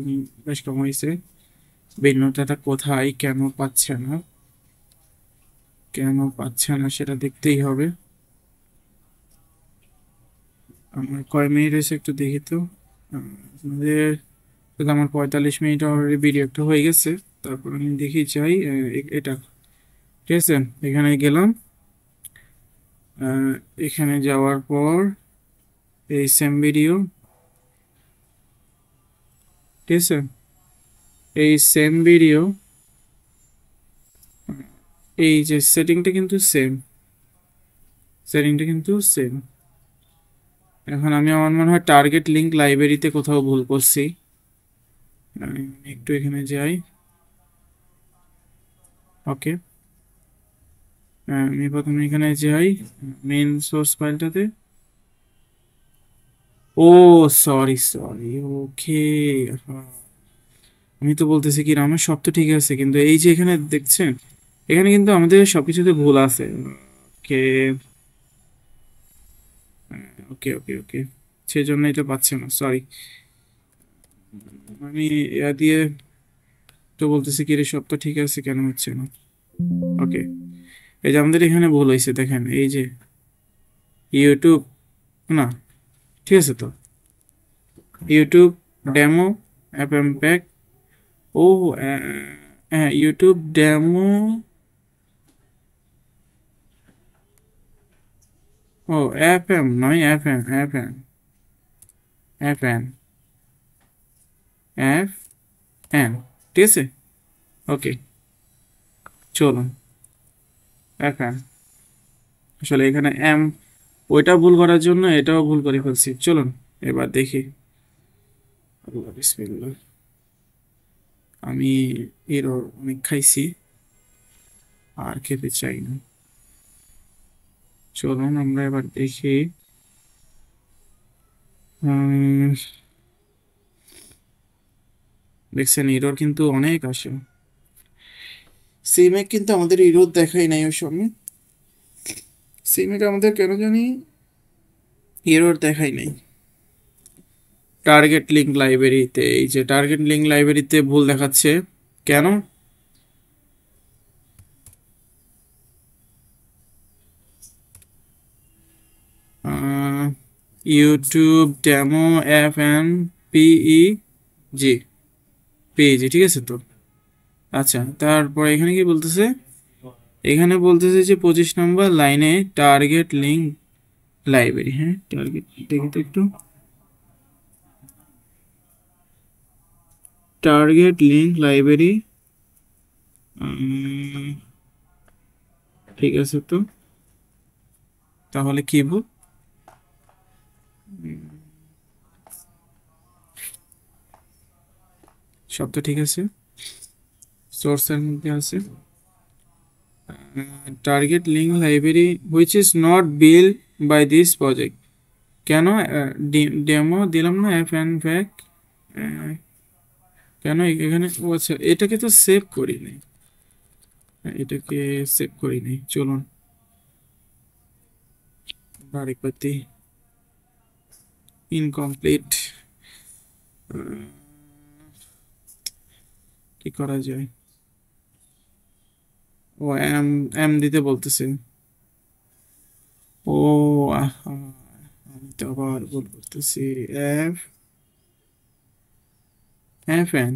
বেশ কম হয়েছে, ভিন্নতাটা কোথায়, কেন পাচ্ছে না সেটা দেখতেই হবে। আমার কয় মিনিট হয়েছে একটু দেখি তো। আমাদের তো আমার 45 মিনিট অলরেডি ভিডিও একটা হয়ে গেছে। তারপর আমি দেখি চাই এটা, ঠিক আছে। এখানে গেলাম, আহ, এখানে যাওয়ার পর এই সেম ভিডিও, ঠিক আছে। এই সেম ভিডিও, এই যে সেটিংটা কিন্তু সেম। এখন আমি আমার মনে হয় টার্গেট লিঙ্ক লাইব্রেরিতে কোথাও ভুল করছি। আমি একটু এখানে যাই। ওকে, আমি প্রথমে এখানে যাই মেন সোর্স ফাইলটাতে। ও, সরি সরি, ওকে। আমি তো বলতেছি কি আমার সব তো ঠিক আছে, কিন্তু এই যে এখানে দেখছেন, এখানে কিন্তু আমাদের সবকিছুতে ভুল আছে। ওকে ওকে ওকে ওকে, সেই জন্য এটা পাচ্ছে না, সরি। আমি ইয়া দিয়ে তো বলতেছি কি রে, সব তো ঠিক আছে, কেন হচ্ছে না। ওকে, এই যে আমাদের এখানে ভুল হয়েছে, দেখেন এই যে ইউটিউব, না, ঠিক আছে তো, ইউটিউব ডেমো অ্যাপ প্যাক। ও, হ্যাঁ, ইউটিউব ডেমো। ও, এফ এম নয়, এফ এন, এফ এন, ঠিক আছে। ওকে, চলুন, এফ এন। আসলে এখানে ওইটা ভুল করার জন্য এটাও ভুল করে ফেলছি। চলুন এবার দেখি। আল্লাহ বিসমিল্লাহ। আমি এরর অনেক খাইছি, আর খেতে চাই না। চলুন আমরা এবার দেখি। উম, দেখছেন এরর কিন্তু অনেক আসে। সিমে কিন্তু আমাদের এরর দেখাই নাই ওই সময়। সিমে আমাদের কেন জানি এরর দেখাই নাই। টার্গেট লিঙ্ক লাইব্রেরিতে, এই যে টার্গেট লিঙ্ক লাইব্রেরিতে ভুল দেখাচ্ছে কেন? ইউটিউব ডেমো FNPEG, পেয়েছি, ঠিক আছে তো। আচ্ছা, তারপর এখানে কি বলতেছে? এখানে বলতেছে যে 25 নম্বর লাইনে টার্গেট লিঙ্ক লাইব্রেরি। হ্যাঁ, টার্গেট দেখি তো একটু। টার্গেট লিঙ্ক লাইব্রেরি, ঠিক আছে তো। তাহলে কি ভুল? সব তো ঠিক আছে, সোর্সের মধ্যে আছে। Target link library which is not build by this project. কেন ডেমো দিলাম না এফ এন ফ্যাক? কেন এখানে, ও আচ্ছা, এটাকে তো সেভ করি নাই। এটাকে সেভ করি নাই, চলুন আরেকবার দিই। ইনকমপ্লিট, কি করা যায়? ও, এম এম দিতে বলতেছে। ও, আহা, আমি তো আবার ভুল করতেছি। এফ এফ এন,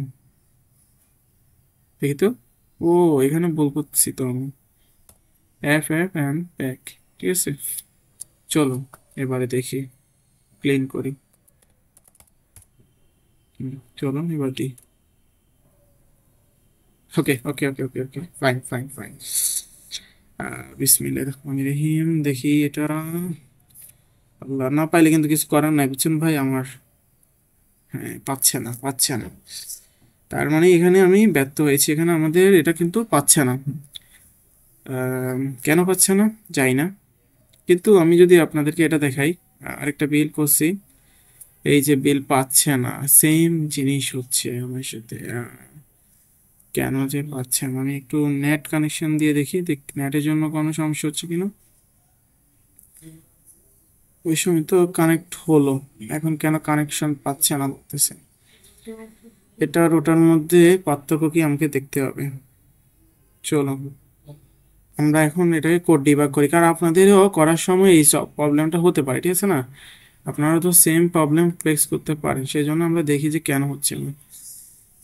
দেখি তো। ও, এখানে ভুল করতেছি তো আমি। এফ এন প্যাক, ঠিক আছে। চলো এবারে দেখি, ক্লিন করি। চলো এবার দিই। ওকে ওকে ওকে ওকে ওকে, ফাইন ফাইন ফাইন। বিসমিল্লাহির রহমানির রহিম, দেখি এটা। আল্লাহ, না পাইলে কিন্তু কিছু করার নাই, বুঝছেন ভাই আমার। হ্যাঁ, পাচ্ছে না। তার মানে এখানে আমি ব্যর্থ হয়েছি, এখানে আমাদের এটা কিন্তু পাচ্ছে না। কেন পাচ্ছে না যাই না, কিন্তু আমি যদি আপনাদেরকে এটা দেখাই, আরেকটা বিল করছি, এই যে বিল পাচ্ছে না, সেম জিনিস হচ্ছে আমার সাথে। কেন যে পাচ্ছে না, আমি একটু নেট কানেকশন দিয়ে দেখি নেটের জন্য কোনো সমস্যা হচ্ছে কিনা। ওই সময় তো কানেক্ট হলো, এখন কেন কানেকশন পাচ্ছে না বলতেছে। এটা আর ওটার মধ্যে পার্থক্য কি আমাকে দেখতে হবে। চলো আমরা এখন এটাকে কোড ডিবাগ করি, কারণ আপনাদেরও করার সময় এই সব প্রবলেমটা হতে পারে, ঠিক আছে না? আপনারা তো সেম প্রবলেম ফেস করতে পারেন, সেই জন্য আমরা দেখি যে কেন হচ্ছে না।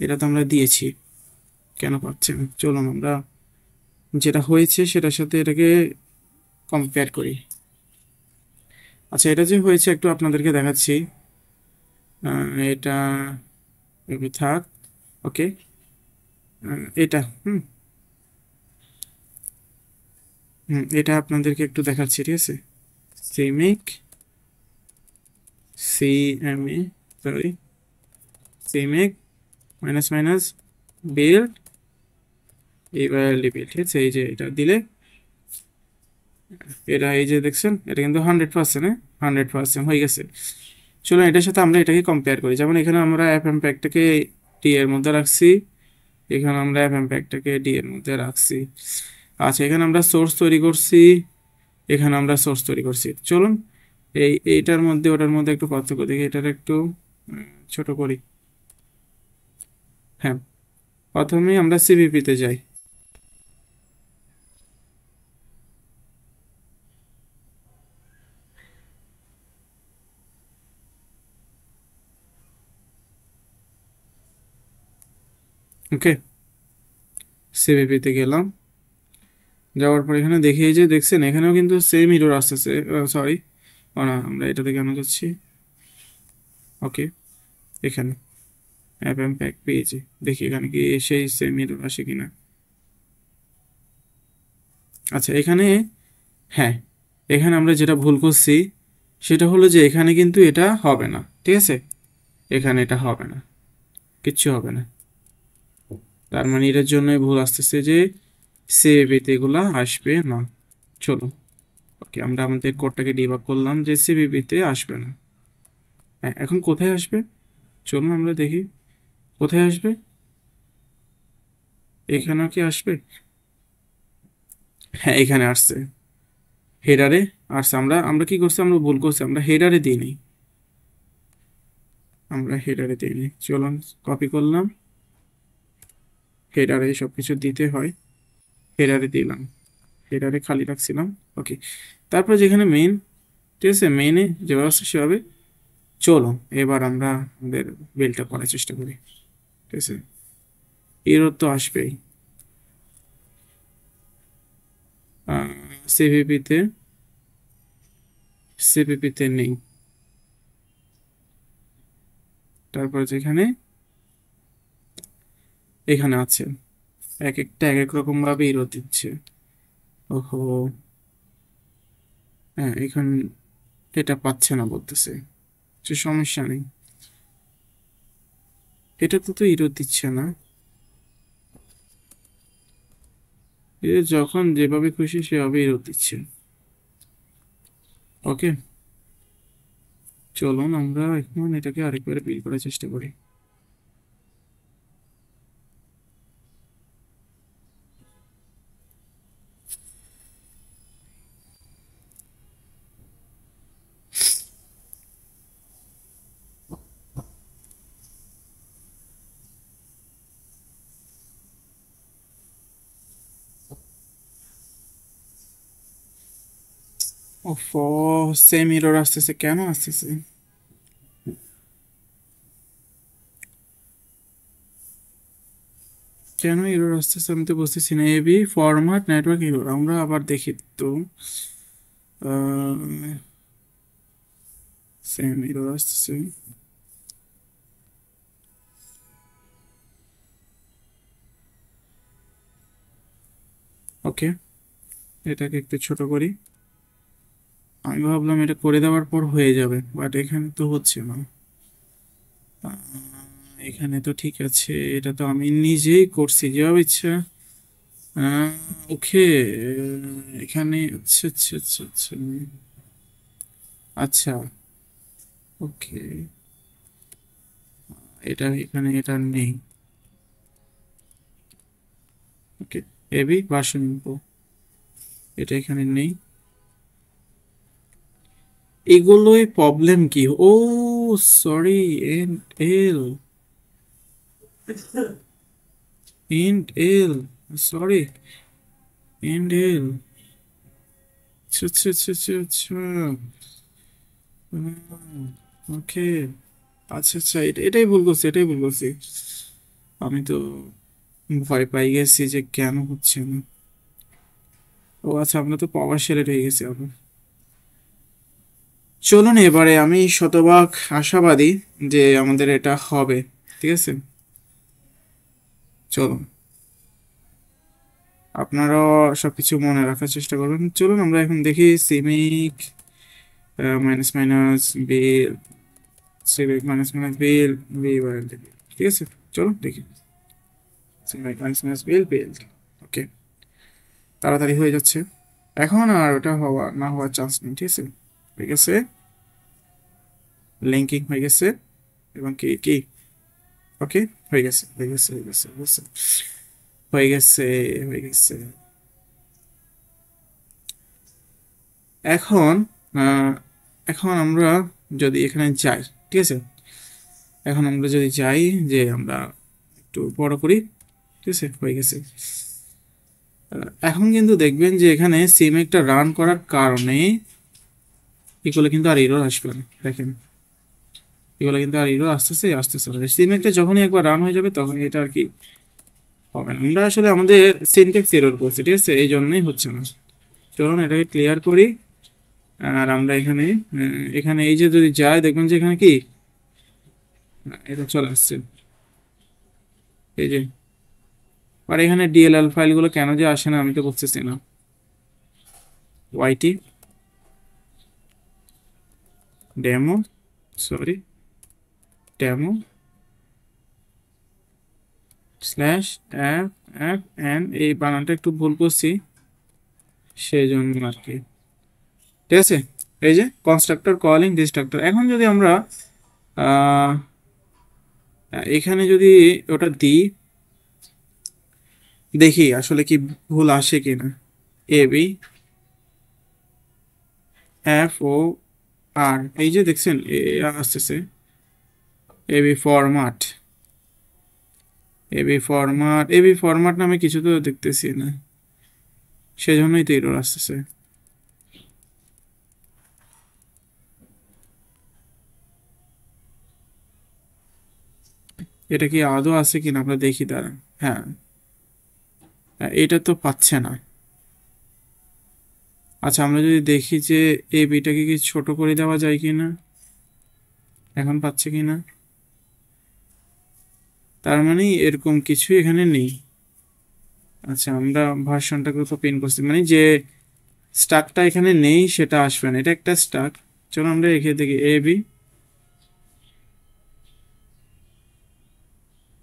এটা তো আমরা দিয়েছি, কেন পাচ্ছে না। চলুন আমরা যেটা হয়েছে সেটার সাথে এটাকে কম্পেয়ার করি। আচ্ছা, এটা যে হয়েছে একটু আপনাদেরকে দেখাচ্ছি। এটা থাক, ওকে। এটা এটা আপনাদেরকে একটু দেখাচ্ছি, ঠিক আছে। CMake CMA sorry CMake minus minus build এবার বিল্ড, ঠিক আছে। এই যে এটা দিলে এটা, এই যে দেখছেন, এটা কিন্তু 100%, 100% হয়ে গেছে। চলুন এটার সাথে আমরা এটাকে কম্পেয়ার করি। যেমন এখানে আমরা এফ এম প্যাকটাকে টি এর মধ্যে রাখছি, এখানে আমরা এফ এম প্যাকটাকে ডি এর মধ্যে রাখছি। আচ্ছা, এখানে আমরা সোর্স তৈরি করছি, এখানে আমরা সোর্স তৈরি করছি। চলুন এইটার মধ্যে ওটার মধ্যে একটু পার্থক্য দেখি। এটার একটু ছোট করি। হ্যাঁ, প্রথমে আমরা সিভিপিতে যাই। ওকে, সিভিপিতে গেলাম, যাওয়ার পর এখানে দেখি, এই যে দেখছেন এখানেও কিন্তু সেম ইরর আসতেছে। সরি, না, আমরা এটাতে কেন যাচ্ছি। ওকে, এখানে অ্যাপ এম প্যাক পেয়েছি, দেখি এখানে কি সেই সেম ইরর আসে কিনা। আচ্ছা, এখানে হ্যাঁ, এখানে আমরা যেটা ভুল করছি সেটা হলো যে এখানে কিন্তু এটা হবে না, ঠিক আছে। এখানে এটা হবে না, কিচ্ছু হবে না। তার মানে এটার জন্যই ভুল আসতেছে যে সিভিপিতে এগুলা আসবে না। চলো, ওকে, আমরা আমাদের কোডটাকে ডিবাগ করলাম যে সিভিপিতে আসবে না। হ্যাঁ, এখন কোথায় আসবে? চলুন আমরা দেখি কোথায় আসবে। এখানেও কি আসবে? হ্যাঁ, এখানে আসছে, হেডারে আসছে। আমরা আমরা কি করছি, আমরা ভুল করছি, আমরা হেডারে দিইনি, আমরা হেডারে দিইনি। চলুন কপি করলাম, হেডারে সব কিছু দিতে হয়, হেডারে দিলাম, হেডারে খালি রাখছিলাম। ওকে, তারপর যেখানে মেইন, ঠিক আছে, মেইনে যেভাবে আসছে সেভাবে। চলো এবার আমরা আমাদের বিলটা করার চেষ্টা করি, ঠিক আছে। এরও তো আসবেই। সিভিপিতে সিভিপিতে নেই, তারপর যেখানে এখানে আছে, এক একটা এক এক রকম ভাবে ইরো দিচ্ছে। ওহো, হ্যাঁ, এখানে এটা পাচ্ছে না বলতেছে, যে সমস্যা নেই, এটাতে তো ইরো দিচ্ছে না। এ যখন যেভাবে খুশি সেভাবে ইরো দিচ্ছে। ওকে, চলুন আমরা এখন এটাকে আরেকবার বিল করার চেষ্টা করি। ওফো, সেম এরর আসতেছে, কেন আসতেছে? কেন এরর আসতেছে আমি তো বুঝতেছি না। এবি ফরম্যাট নেটওয়ার্ক এরর, আমরা আবার দেখি তো। সেম এরর আসতেছে। ওকে, এটাকে একটু ছোট করি। আমি ভাবলাম এটা করে দেওয়ার পর হয়ে যাবে, বাট এখানে তো হচ্ছে না। আহ, এখানে তো ঠিক আছে, এটা তো আমি নিজেই করছি যেভাবে ইচ্ছা। ওকে, এখানে আচ্ছা আচ্ছা আচ্ছা আচ্ছা আচ্ছা, ওকে, এটা এখানে এটা নেই। ওকে, এবি ভার্সন ইনফো, এটা এখানে নেই। এগুলোই প্রবলেম কি? ও sorry, and L, and L, sorry, and L, আচ্ছা আচ্ছা আচ্ছা আচ্ছা আচ্ছা, ওকে, আচ্ছা আচ্ছা, এটাই ভুল করছি, এটাই ভুল করছি। আমি তো ভয় পাই গেছি যে কেন হচ্ছে না। ও আচ্ছা, আমরা তো পাওয়ার শেলের হয়ে গেছি আবার। চলুন এবারে আমি শতভাগ আশাবাদী যে আমাদের এটা হবে। ঠিক আছে, চলুন আপনারাও সবকিছু মনে রাখার চেষ্টা করবেন। চলুন আমরা এখন দেখি CMake minus minus build, CMake minus minus build B by দেখি। ঠিক আছে, চলুন দেখি সিমিক মাইনাস মাইনাস বিল বিল। ওকে, তাড়াতাড়ি হয়ে যাচ্ছে এখন, আর ওটা হওয়া না হওয়ার চান্স নেই। ঠিক আছে, হয়ে গেছে, লিঙ্কিং হয়ে গেছে, এবং কি কি ওকে, হয়ে গেছে হয়ে গেছে হয়ে গেছে হয়ে গেছে হয়ে গেছে হয়ে গেছে। এখন এখন আমরা যদি এখানে যাই, ঠিক আছে, এখন আমরা যদি যাই যে আমরা একটু বড় করি, ঠিক আছে, হয়ে গেছে। এখন কিন্তু দেখবেন যে এখানে সিমেকটা রান করার কারণে এগুলো কিন্তু আর এরর আসবে না। দেখেন এগুলো কিন্তু আর এরর আসতেছে আসতেছে, সিমেকটা যখনই একবার রান হয়ে যাবে তখন এটা আর কি হবে না। আমরা আসলে আমাদের সিনট্যাক্স এরর করছি, ঠিক আছে, এই জন্যই হচ্ছে না। চলুন এটাকে ক্লিয়ার করি। আর আমরা এখানে এখানে এই যে যদি যাই, দেখবেন যে এখানে কি এটা চলে আসছে, এই যে। আর এখানে ডিএলএল ফাইলগুলো কেন যে আসে না আমি তো বুঝতেছি না। YT demo, sorry, demo slash app app and, এই বানানটা একটু ভুল করছি সেই জন্য আর কি। ঠিক আছে, এই যে কনস্ট্রাক্টর কলিং ডিস্ট্রাক্টর। এখন যদি আমরা আহ, এখানে যদি ওটা দিই, দেখি আসলে কি ভুল আসে কিনা। এবি এফ ও আর, এই যে দেখছেন আসতেছে AV format, AV format, AV format নামে কিছু তো দেখতেছি না, সেজন্যই তো এরর আসতেছে। এটা কি আদৌ আছে কিনা আমরা দেখি, দাঁড়ান। হ্যাঁ, এটা তো পাচ্ছে না। আচ্ছা, আমরা যদি দেখি যে এই বিটাকে কি ছোট করে দেওয়া যায় কিনা, এখন পাচ্ছে কিনা, তার মানে এরকম কিছু এখানে নেই। আচ্ছা, আমরা ভার্সনটাকে তো পিন করছি, মানে যে স্টাকটা এখানে নেই সেটা আসবে না, এটা একটা স্টাক। চলো আমরা এখানে দেখি এবি,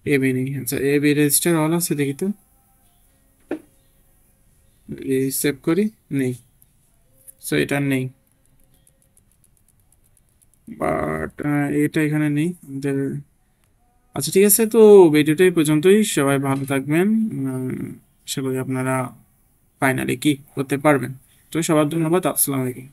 এবি নেই। আচ্ছা, এবি রেজিস্টার অল আছে, দেখি তো, সেভ করি, নেই, সো এটা নেই। বাট এটা এখানে নেই আমাদের। আচ্ছা ঠিক আছে, তো ভিডিওটা এই পর্যন্তই। সবাই ভালো থাকবেন, আশা করি আপনারা ফাইনালি কি করতে পারবেন। তো সবার ধন্যবাদ, আসসালামু আলাইকুম।